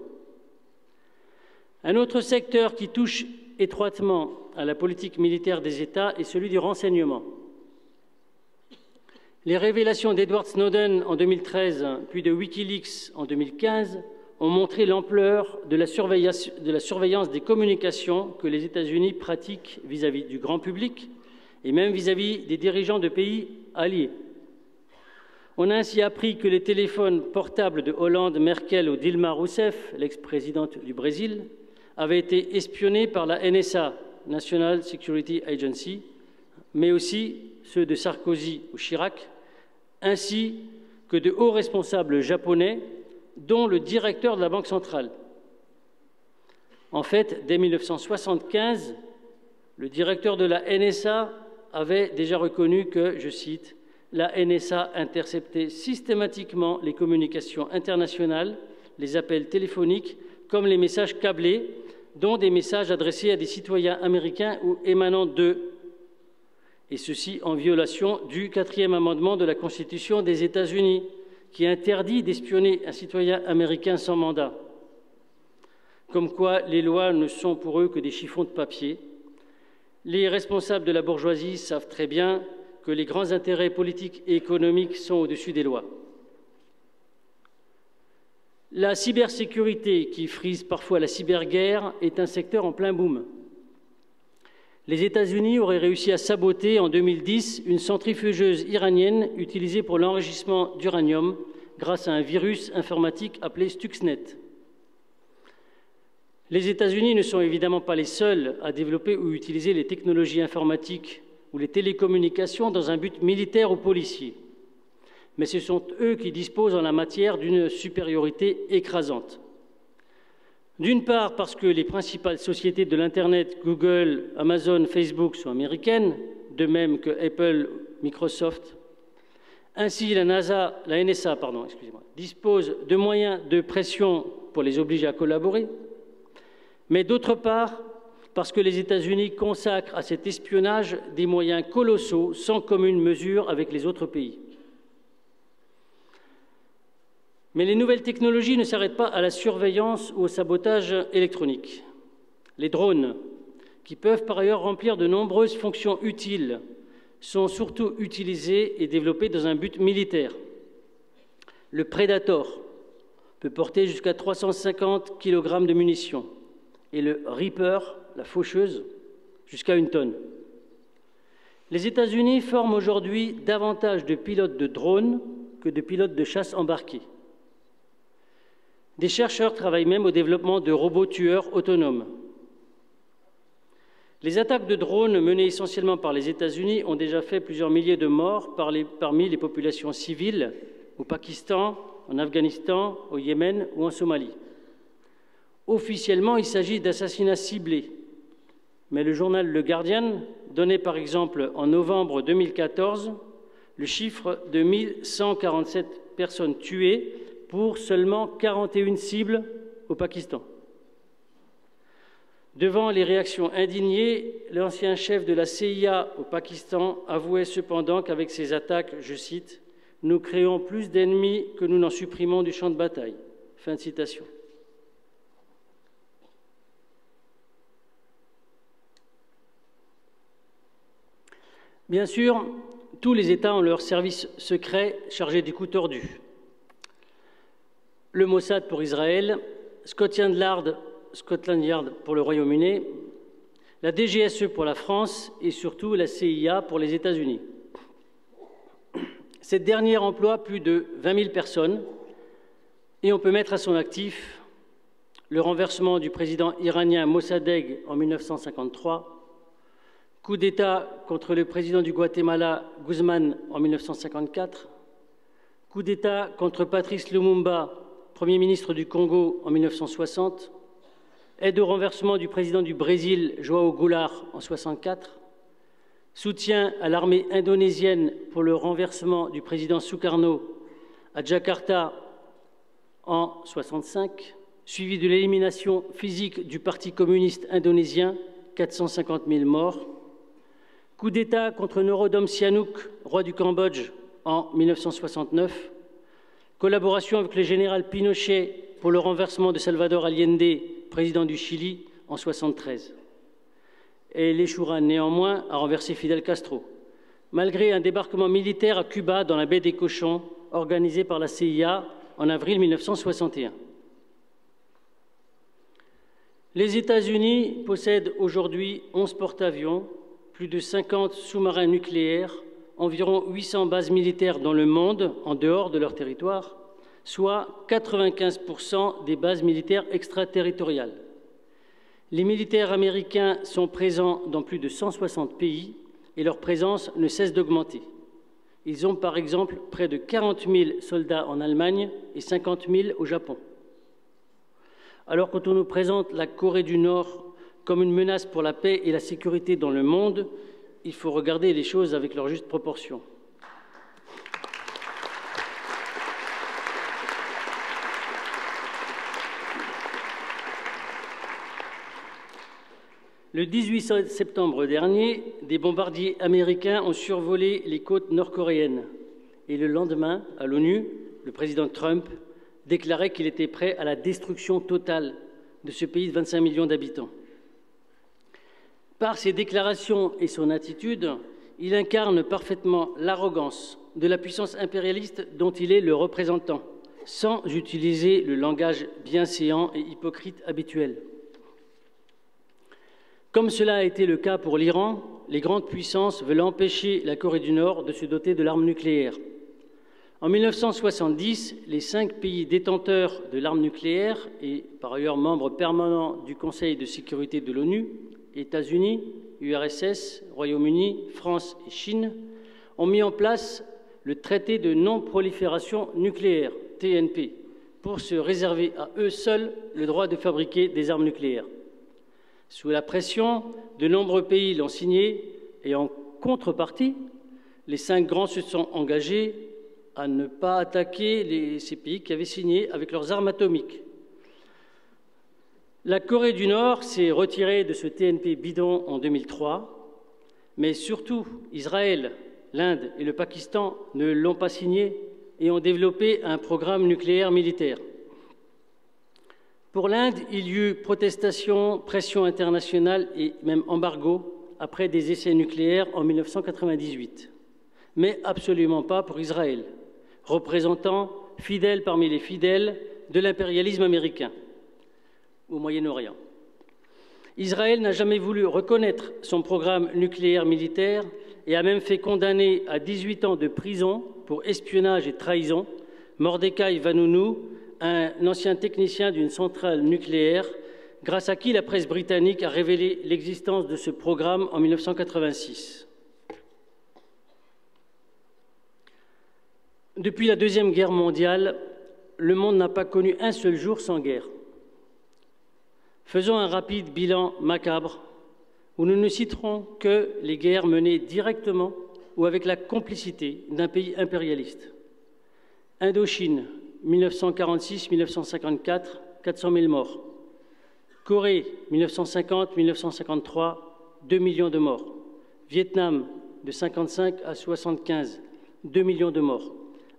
Un autre secteur qui touche étroitement à la politique militaire des États est celui du renseignement. Les révélations d'Edward Snowden en 2013, puis de Wikileaks en 2015, ont montré l'ampleur de la surveillance des communications que les États-Unis pratiquent vis-à-vis du grand public et même vis-à-vis des dirigeants de pays alliés. On a ainsi appris que les téléphones portables de Hollande, Merkel ou Dilma Rousseff, l'ex-présidente du Brésil, avaient été espionnés par la NSA, National Security Agency, mais aussi ceux de Sarkozy ou Chirac, ainsi que de hauts responsables japonais, dont le directeur de la Banque centrale. En fait, dès 1975, le directeur de la NSA avait déjà reconnu que, je cite, « la NSA interceptait systématiquement les communications internationales, les appels téléphoniques, comme les messages câblés, dont des messages adressés à des citoyens américains ou émanant d'eux. et ceci en violation du 4e amendement de la Constitution des États-Unis, qui interdit d'espionner un citoyen américain sans mandat. Comme quoi, les lois ne sont pour eux que des chiffons de papier. Les responsables de la bourgeoisie savent très bien que les grands intérêts politiques et économiques sont au-dessus des lois. La cybersécurité, qui frise parfois la cyberguerre, est un secteur en plein boom. Les États-Unis auraient réussi à saboter en 2010 une centrifugeuse iranienne utilisée pour l'enrichissement d'uranium grâce à un virus informatique appelé Stuxnet. Les États-Unis ne sont évidemment pas les seuls à développer ou utiliser les technologies informatiques ou les télécommunications dans un but militaire ou policier. Mais ce sont eux qui disposent en la matière d'une supériorité écrasante. D'une part, parce que les principales sociétés de l'Internet, Google, Amazon, Facebook, sont américaines, de même que Apple, Microsoft. Ainsi, la NSA dispose de moyens de pression pour les obliger à collaborer. Mais d'autre part, parce que les États-Unis consacrent à cet espionnage des moyens colossaux, sans commune mesure avec les autres pays. Mais les nouvelles technologies ne s'arrêtent pas à la surveillance ou au sabotage électronique. Les drones, qui peuvent par ailleurs remplir de nombreuses fonctions utiles, sont surtout utilisés et développés dans un but militaire. Le Predator peut porter jusqu'à 350 kg de munitions et le Reaper, la faucheuse, jusqu'à 1 tonne. Les États-Unis forment aujourd'hui davantage de pilotes de drones que de pilotes de chasse embarqués. Des chercheurs travaillent même au développement de robots tueurs autonomes. Les attaques de drones menées essentiellement par les États-Unis ont déjà fait plusieurs milliers de morts parmi les populations civiles au Pakistan, en Afghanistan, au Yémen ou en Somalie. Officiellement, il s'agit d'assassinats ciblés. Mais le journal Le Guardian donnait par exemple en novembre 2014 le chiffre de 1147 personnes tuées pour seulement 41 cibles au Pakistan. Devant les réactions indignées, l'ancien chef de la CIA au Pakistan avouait cependant qu'avec ces attaques, je cite, « nous créons plus d'ennemis que nous n'en supprimons du champ de bataille ». Fin de citation. Bien sûr, tous les États ont leurs services secrets chargés des coups tordus. Le Mossad pour Israël, Scotland Yard pour le Royaume-Uni, la DGSE pour la France et surtout la CIA pour les États-Unis. Cette dernière emploie plus de 20 000 personnes et on peut mettre à son actif le renversement du président iranien Mossadegh en 1953, coup d'État contre le président du Guatemala Guzman en 1954, coup d'État contre Patrice Lumumba, Premier ministre du Congo en 1960, aide au renversement du président du Brésil, João Goulart, en 1964, soutien à l'armée indonésienne pour le renversement du président Sukarno à Jakarta en 1965, suivi de l'élimination physique du Parti communiste indonésien, 450 000 morts, coup d'État contre Norodom Sihanouk, roi du Cambodge, en 1969, collaboration avec le général Pinochet pour le renversement de Salvador Allende, président du Chili, en 1973. Et il échouera néanmoins à renverser Fidel Castro, malgré un débarquement militaire à Cuba dans la baie des Cochons, organisé par la CIA en avril 1961. Les États-Unis possèdent aujourd'hui 11 porte-avions, plus de 50 sous-marins nucléaires, environ 800 bases militaires dans le monde, en dehors de leur territoire, soit 95% des bases militaires extraterritoriales. Les militaires américains sont présents dans plus de 160 pays et leur présence ne cesse d'augmenter. Ils ont par exemple près de 40 000 soldats en Allemagne et 50 000 au Japon. Alors quand on nous présente la Corée du Nord comme une menace pour la paix et la sécurité dans le monde, il faut regarder les choses avec leur juste proportion. Le 18 septembre dernier, des bombardiers américains ont survolé les côtes nord-coréennes. Et le lendemain, à l'ONU, le président Trump déclarait qu'il était prêt à la destruction totale de ce pays de 25 millions d'habitants. Par ses déclarations et son attitude, il incarne parfaitement l'arrogance de la puissance impérialiste dont il est le représentant, sans utiliser le langage bienséant et hypocrite habituel. Comme cela a été le cas pour l'Iran, les grandes puissances veulent empêcher la Corée du Nord de se doter de l'arme nucléaire. En 1970, les 5 pays détenteurs de l'arme nucléaire et par ailleurs membres permanents du Conseil de sécurité de l'ONU, États-Unis, URSS, Royaume-Uni, France et Chine, ont mis en place le traité de non-prolifération nucléaire, TNP, pour se réserver à eux seuls le droit de fabriquer des armes nucléaires. Sous la pression, de nombreux pays l'ont signé et en contrepartie, les 5 grands se sont engagés à ne pas attaquer ces pays qui avaient signé avec leurs armes atomiques. La Corée du Nord s'est retirée de ce TNP bidon en 2003, mais surtout Israël, l'Inde et le Pakistan ne l'ont pas signé et ont développé un programme nucléaire militaire. Pour l'Inde, il y eut protestation, pression internationale et même embargo après des essais nucléaires en 1998. Mais absolument pas pour Israël, représentant fidèle parmi les fidèles de l'impérialisme américain au Moyen-Orient. Israël n'a jamais voulu reconnaître son programme nucléaire militaire et a même fait condamner à 18 ans de prison pour espionnage et trahison Mordechai Vanunu, un ancien technicien d'une centrale nucléaire, grâce à qui la presse britannique a révélé l'existence de ce programme en 1986. Depuis la Deuxième Guerre mondiale, le monde n'a pas connu un seul jour sans guerre. Faisons un rapide bilan macabre où nous ne citerons que les guerres menées directement ou avec la complicité d'un pays impérialiste. Indochine, 1946-1954, 400 000 morts. Corée, 1950-1953, 2 millions de morts. Vietnam, de 55 à 75, 2 millions de morts.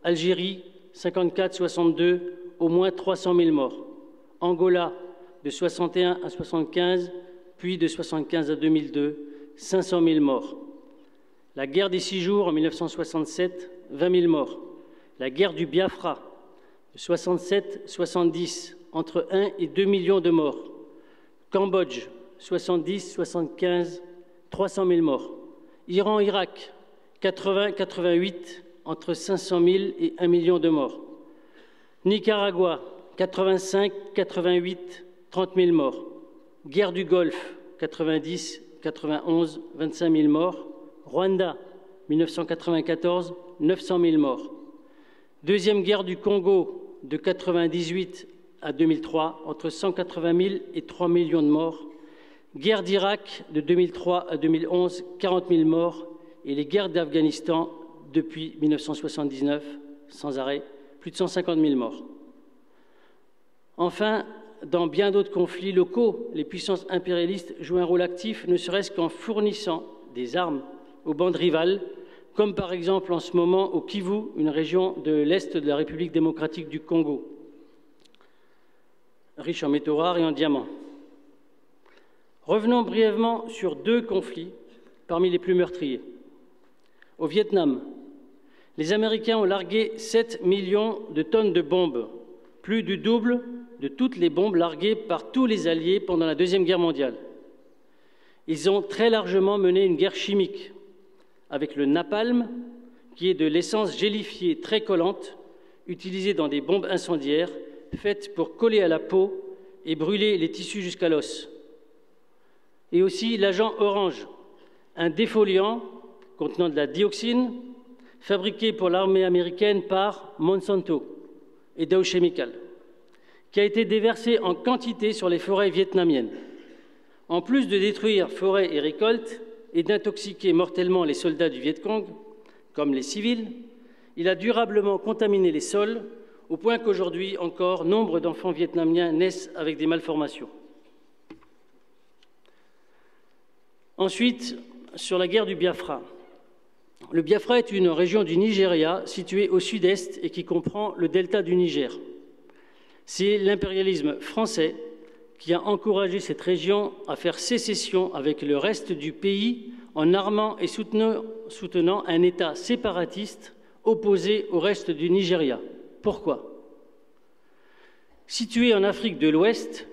Algérie, 54-62, au moins 300 000 morts. Angola, de 61 à 75, puis de 75 à 2002, 500 000 morts. La guerre des 6 jours en 1967, 20 000 morts. La guerre du Biafra, de 67-70, entre 1 et 2 millions de morts. Cambodge, 70-75, 300 000 morts. Iran-Irak, 80-88, entre 500 000 et 1 million de morts. Nicaragua, 85-88, 30 000 morts. Guerre du Golfe, 90-91, 25 000 morts. Rwanda, 1994, 900 000 morts. Deuxième guerre du Congo, de 98 à 2003, entre 180 000 et 3 millions de morts. Guerre d'Irak, de 2003 à 2011, 40 000 morts. Et les guerres d'Afghanistan, depuis 1979, sans arrêt, plus de 150 000 morts. Enfin, dans bien d'autres conflits locaux, les puissances impérialistes jouent un rôle actif, ne serait-ce qu'en fournissant des armes aux bandes rivales, comme par exemple en ce moment au Kivu, une région de l'Est de la République démocratique du Congo, riche en métaux rares et en diamants. Revenons brièvement sur 2 conflits parmi les plus meurtriers. Au Vietnam, les Américains ont largué 7 millions de tonnes de bombes, plus du double de toutes les bombes larguées par tous les Alliés pendant la Deuxième Guerre mondiale. Ils ont très largement mené une guerre chimique, avec le napalm, qui est de l'essence gélifiée très collante, utilisée dans des bombes incendiaires, faites pour coller à la peau et brûler les tissus jusqu'à l'os. Et aussi l'agent orange, un défoliant contenant de la dioxine, fabriqué pour l'armée américaine par Monsanto et Dow Chemical, qui a été déversé en quantité sur les forêts vietnamiennes. En plus de détruire forêts et récoltes et d'intoxiquer mortellement les soldats du Viet Cong, comme les civils, il a durablement contaminé les sols, au point qu'aujourd'hui encore, nombre d'enfants vietnamiens naissent avec des malformations. Ensuite, sur la guerre du Biafra. Le Biafra est une région du Nigeria située au sud-est et qui comprend le delta du Niger. C'est l'impérialisme français qui a encouragé cette région à faire sécession avec le reste du pays en armant et soutenant un État séparatiste opposé au reste du Nigeria. Pourquoi? Situé en Afrique de l'Ouest,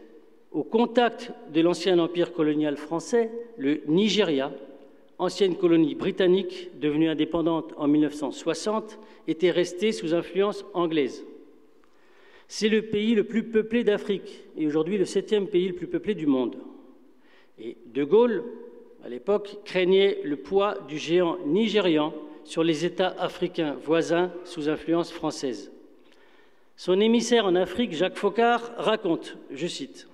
au contact de l'ancien empire colonial français, le Nigeria, ancienne colonie britannique devenue indépendante en 1960, était resté sous influence anglaise. C'est le pays le plus peuplé d'Afrique et aujourd'hui le 7e pays le plus peuplé du monde. Et De Gaulle, à l'époque, craignait le poids du géant nigérian sur les États africains voisins sous influence française. Son émissaire en Afrique, Jacques Foccart, raconte, je cite,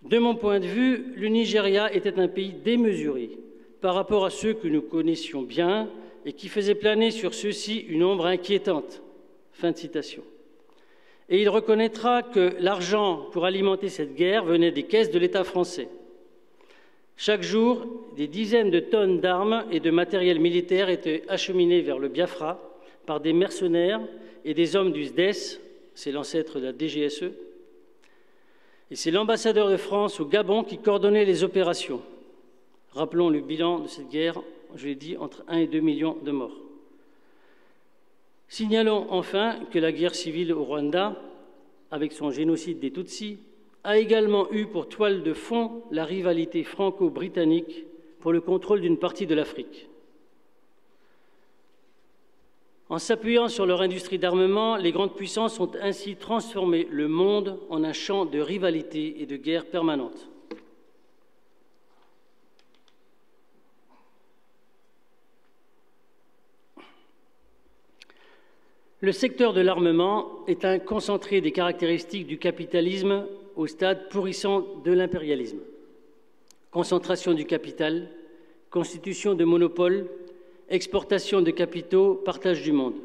« De mon point de vue, le Nigeria était un pays démesuré par rapport à ceux que nous connaissions bien et qui faisait planer sur ceux-ci une ombre inquiétante. » Fin de citation. Et il reconnaîtra que l'argent pour alimenter cette guerre venait des caisses de l'État français. Chaque jour, des dizaines de tonnes d'armes et de matériel militaire étaient acheminées vers le Biafra par des mercenaires et des hommes du SDES, c'est l'ancêtre de la DGSE, et c'est l'ambassadeur de France au Gabon qui coordonnait les opérations. Rappelons le bilan de cette guerre, je l'ai dit, entre 1 et 2 millions de morts. Signalons enfin que la guerre civile au Rwanda, avec son génocide des Tutsis, a également eu pour toile de fond la rivalité franco-britannique pour le contrôle d'une partie de l'Afrique. En s'appuyant sur leur industrie d'armement, les grandes puissances ont ainsi transformé le monde en un champ de rivalité et de guerre permanente. Le secteur de l'armement est un concentré des caractéristiques du capitalisme au stade pourrissant de l'impérialisme. Concentration du capital, constitution de monopoles, exportation de capitaux, partage du monde.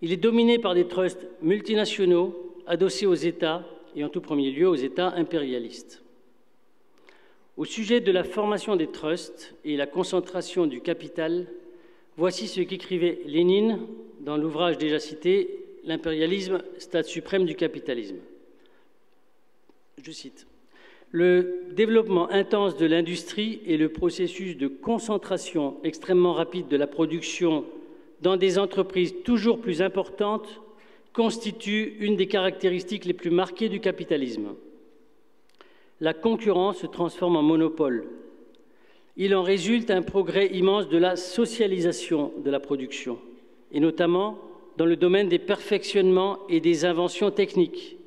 Il est dominé par des trusts multinationaux adossés aux États et en tout premier lieu aux États impérialistes. Au sujet de la formation des trusts et la concentration du capital, voici ce qu'écrivait Lénine dans l'ouvrage déjà cité, « L'impérialisme, stade suprême du capitalisme ». Je cite, « Le développement intense de l'industrie et le processus de concentration extrêmement rapide de la production dans des entreprises toujours plus importantes constituent une des caractéristiques les plus marquées du capitalisme. La concurrence se transforme en monopole. Il en résulte un progrès immense de la socialisation de la production, et notamment dans le domaine des perfectionnements et des inventions techniques.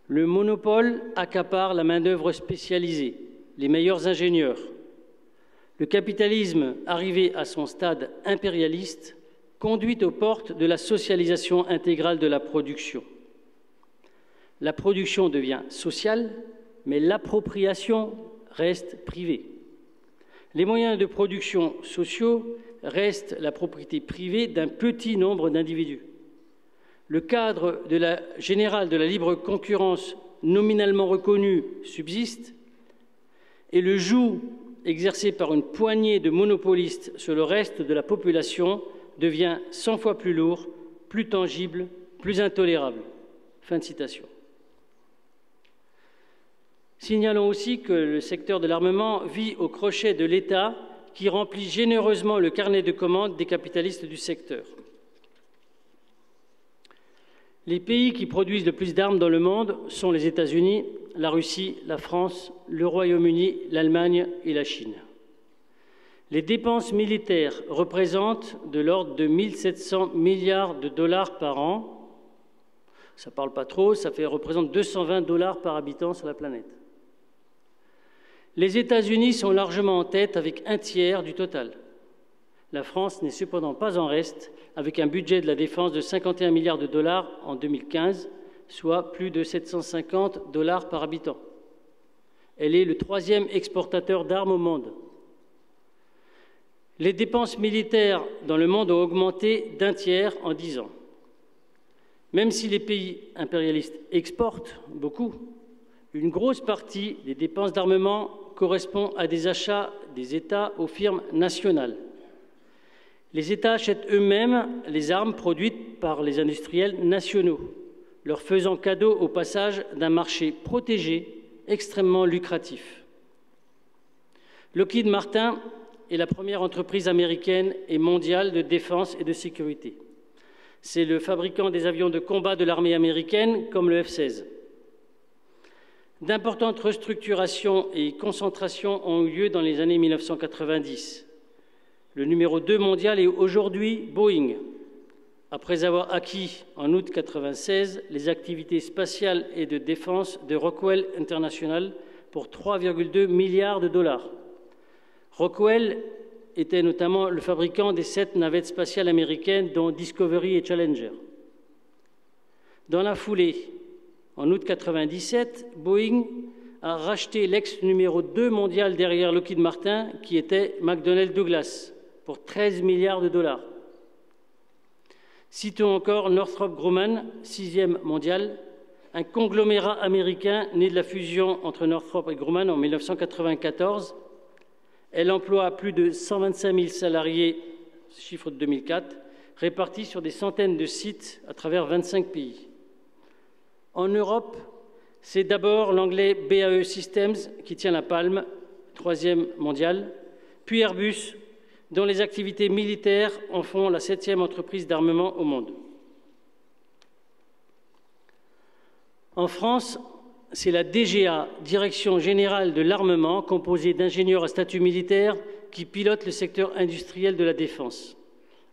Le monopole accapare la main-d'œuvre spécialisée, les meilleurs ingénieurs. Le capitalisme, arrivé à son stade impérialiste, conduit aux portes de la socialisation intégrale de la production. La production devient sociale, mais l'appropriation reste privée. Les moyens de production sociaux restent la propriété privée d'un petit nombre d'individus. Le cadre général de la libre concurrence nominalement reconnu subsiste et le joug exercé par une poignée de monopolistes sur le reste de la population devient 100 fois plus lourd, plus tangible, plus intolérable. » Fin de citation. Signalons aussi que le secteur de l'armement vit au crochet de l'État qui remplit généreusement le carnet de commandes des capitalistes du secteur. Les pays qui produisent le plus d'armes dans le monde sont les États-Unis, la Russie, la France, le Royaume-Uni, l'Allemagne et la Chine. Les dépenses militaires représentent de l'ordre de 1 700 milliards de dollars par an. Ça ne parle pas trop, ça représente 220 $ par habitant sur la planète. Les États-Unis sont largement en tête avec un tiers du total. La France n'est cependant pas en reste, avec un budget de la défense de 51 milliards de dollars en 2015, soit plus de 750 $ par habitant. Elle est le 3e exportateur d'armes au monde. Les dépenses militaires dans le monde ont augmenté d'1 tiers en 10 ans. Même si les pays impérialistes exportent beaucoup, une grosse partie des dépenses d'armement correspond à des achats des États aux firmes nationales. Les États achètent eux-mêmes les armes produites par les industriels nationaux, leur faisant cadeau au passage d'un marché protégé extrêmement lucratif. Lockheed Martin est la première entreprise américaine et mondiale de défense et de sécurité. C'est le fabricant des avions de combat de l'armée américaine, comme le F-16. D'importantes restructurations et concentrations ont eu lieu dans les années 1990. Le numéro 2 mondial est aujourd'hui Boeing, après avoir acquis en août 1996 les activités spatiales et de défense de Rockwell International pour 3,2 milliards de dollars. Rockwell était notamment le fabricant des 7 navettes spatiales américaines, dont Discovery et Challenger. Dans la foulée, en août 1997, Boeing a racheté l'ex-numéro 2 mondial derrière Lockheed Martin, qui était McDonnell Douglas, pour 13 milliards de dollars. Citons encore Northrop Grumman, 6e mondial, un conglomérat américain né de la fusion entre Northrop et Grumman en 1994. Elle emploie plus de 125 000 salariés, chiffre de 2004, répartis sur des centaines de sites à travers 25 pays. En Europe, c'est d'abord l'anglais BAE Systems qui tient la palme, 3e mondial, puis Airbus, dont les activités militaires en font la 7e entreprise d'armement au monde. En France, c'est la DGA, Direction générale de l'armement, composée d'ingénieurs à statut militaire qui pilote le secteur industriel de la défense,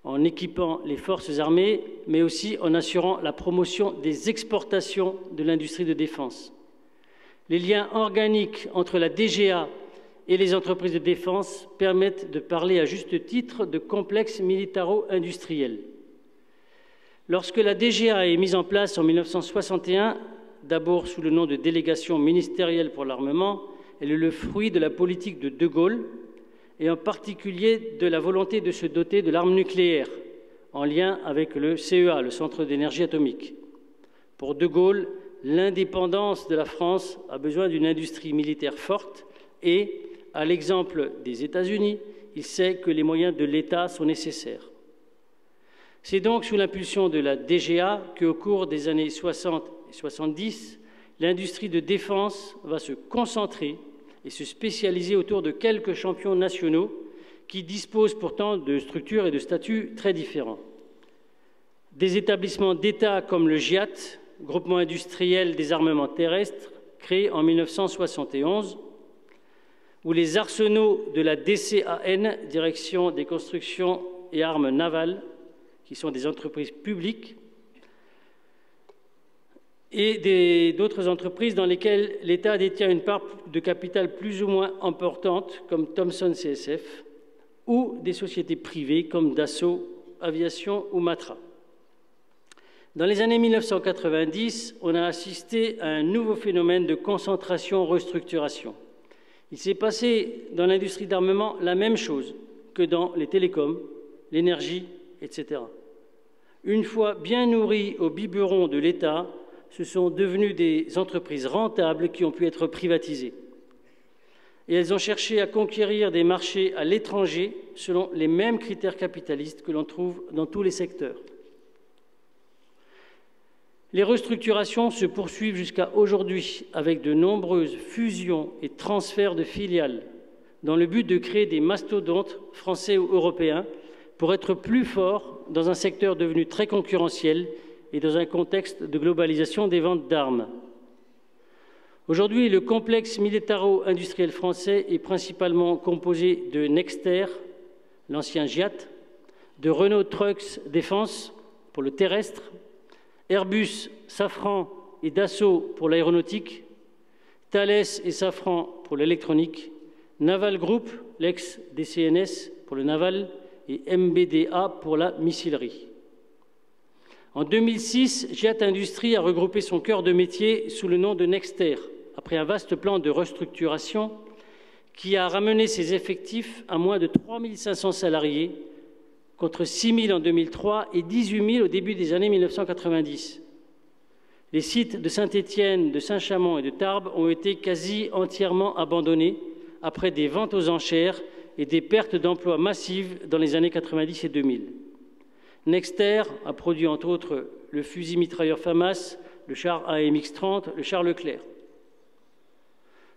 en équipant les forces armées, mais aussi en assurant la promotion des exportations de l'industrie de défense. Les liens organiques entre la DGA et les entreprises de défense permettent de parler à juste titre de complexe militaro-industriel. Lorsque la DGA est mise en place en 1961, d'abord sous le nom de délégation ministérielle pour l'armement, elle est le fruit de la politique de De Gaulle et en particulier de la volonté de se doter de l'arme nucléaire, en lien avec le CEA, le Centre d'énergie atomique. Pour De Gaulle, l'indépendance de la France a besoin d'une industrie militaire forte et, à l'exemple des États-Unis, il sait que les moyens de l'État sont nécessaires. C'est donc sous l'impulsion de la DGA qu'au cours des années 60 et 70, l'industrie de défense va se concentrer et se spécialiser autour de quelques champions nationaux qui disposent pourtant de structures et de statuts très différents. Des établissements d'État comme le GIAT, Groupement industriel des armements terrestres, créé en 1971, ou les arsenaux de la DCAN, Direction des constructions et armes navales, qui sont des entreprises publiques, et d'autres entreprises dans lesquelles l'État détient une part de capital plus ou moins importante, comme Thomson CSF, ou des sociétés privées comme Dassault Aviation ou Matra. Dans les années 1990, on a assisté à un nouveau phénomène de concentration-restructuration. Il s'est passé dans l'industrie d'armement la même chose que dans les télécoms, l'énergie, etc. Une fois bien nourries au biberon de l'État, ce sont devenues des entreprises rentables qui ont pu être privatisées. Et elles ont cherché à conquérir des marchés à l'étranger selon les mêmes critères capitalistes que l'on trouve dans tous les secteurs. Les restructurations se poursuivent jusqu'à aujourd'hui avec de nombreuses fusions et transferts de filiales dans le but de créer des mastodontes français ou européens pour être plus forts dans un secteur devenu très concurrentiel et dans un contexte de globalisation des ventes d'armes. Aujourd'hui, le complexe militaro-industriel français est principalement composé de Nexter, l'ancien GIAT, de Renault Trucks Défense pour le terrestre, Airbus, Safran et Dassault pour l'aéronautique, Thales et Safran pour l'électronique, Naval Group, l'ex-DCNS pour le naval, et MBDA pour la missilerie. En 2006, GIAT Industries a regroupé son cœur de métier sous le nom de Nexter, après un vaste plan de restructuration qui a ramené ses effectifs à moins de 3 500 salariés, contre 6 000 en 2003 et 18 000 au début des années 1990. Les sites de Saint-Étienne, de Saint-Chamond et de Tarbes ont été quasi entièrement abandonnés après des ventes aux enchères et des pertes d'emplois massives dans les années 90 et 2000. Nexter a produit entre autres le fusil mitrailleur FAMAS, le char AMX-30, le char Leclerc.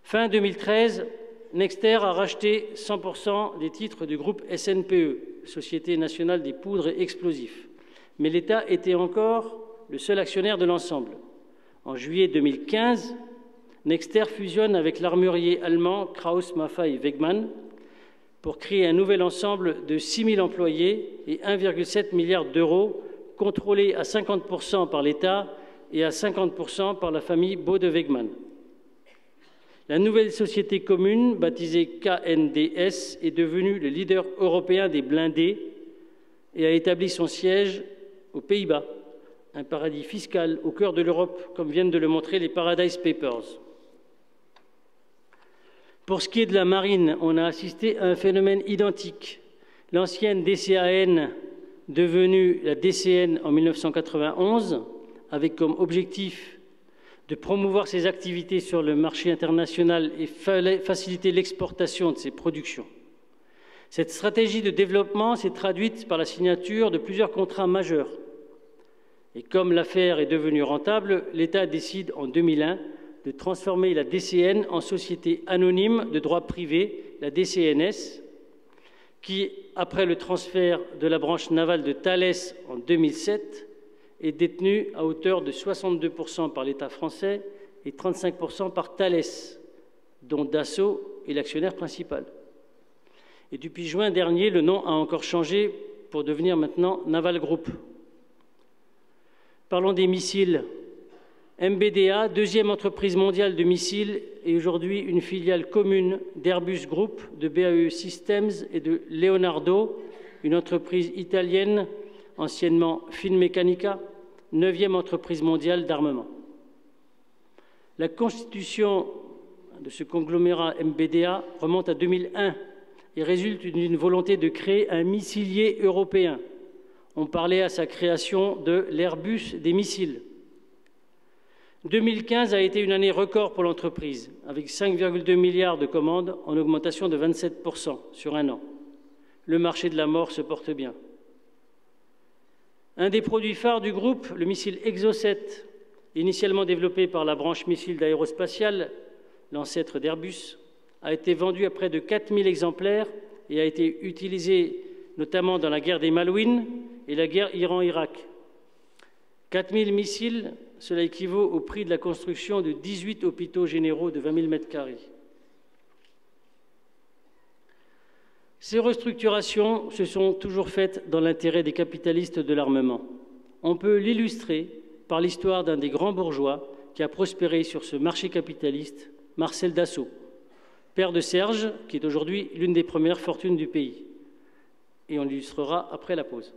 Fin 2013, Nexter a racheté 100% des titres du groupe SNPE, Société nationale des poudres et explosifs. Mais l'État était encore le seul actionnaire de l'ensemble. En juillet 2015, Nexter fusionne avec l'armurier allemand Krauss Maffei Wegmann pour créer un nouvel ensemble de 6 000 employés et 1,7 milliard d'euros, contrôlés à 50% par l'État et à 50% par la famille Bode-Wegmann. La nouvelle société commune, baptisée KNDS, est devenue le leader européen des blindés et a établi son siège aux Pays-Bas, un paradis fiscal au cœur de l'Europe, comme viennent de le montrer les Paradise Papers. Pour ce qui est de la marine, on a assisté à un phénomène identique. L'ancienne DCAN, devenue la DCN en 1991, avec comme objectif de promouvoir ses activités sur le marché international et faciliter l'exportation de ses productions. Cette stratégie de développement s'est traduite par la signature de plusieurs contrats majeurs. Et comme l'affaire est devenue rentable, l'État décide en 2001 de transformer la DCN en société anonyme de droit privé, la DCNS, qui, après le transfert de la branche navale de Thales en 2007, est détenue à hauteur de 62% par l'État français et 35% par Thales, dont Dassault est l'actionnaire principal. Et depuis juin dernier, le nom a encore changé pour devenir maintenant Naval Group. Parlons des missiles. MBDA, deuxième entreprise mondiale de missiles, est aujourd'hui une filiale commune d'Airbus Group, de BAE Systems et de Leonardo, une entreprise italienne, anciennement Finmeccanica, 9e entreprise mondiale d'armement. La constitution de ce conglomérat MBDA remonte à 2001 et résulte d'une volonté de créer un missilier européen. On parlait à sa création de l'Airbus des missiles. 2015 a été une année record pour l'entreprise, avec 5,2 milliards de commandes en augmentation de 27% sur un an. Le marché de la mort se porte bien. Un des produits phares du groupe, le missile Exocet, initialement développé par la branche missile d'aérospatiale, l'ancêtre d'Airbus, a été vendu à près de 4000 exemplaires et a été utilisé notamment dans la guerre des Malouines et la guerre Iran-Irak. 4000 missiles, cela équivaut au prix de la construction de 18 hôpitaux généraux de 20 000 m². Ces restructurations se sont toujours faites dans l'intérêt des capitalistes de l'armement. On peut l'illustrer par l'histoire d'un des grands bourgeois qui a prospéré sur ce marché capitaliste, Marcel Dassault, père de Serge, qui est aujourd'hui l'une des premières fortunes du pays. Et on l'illustrera après la pause.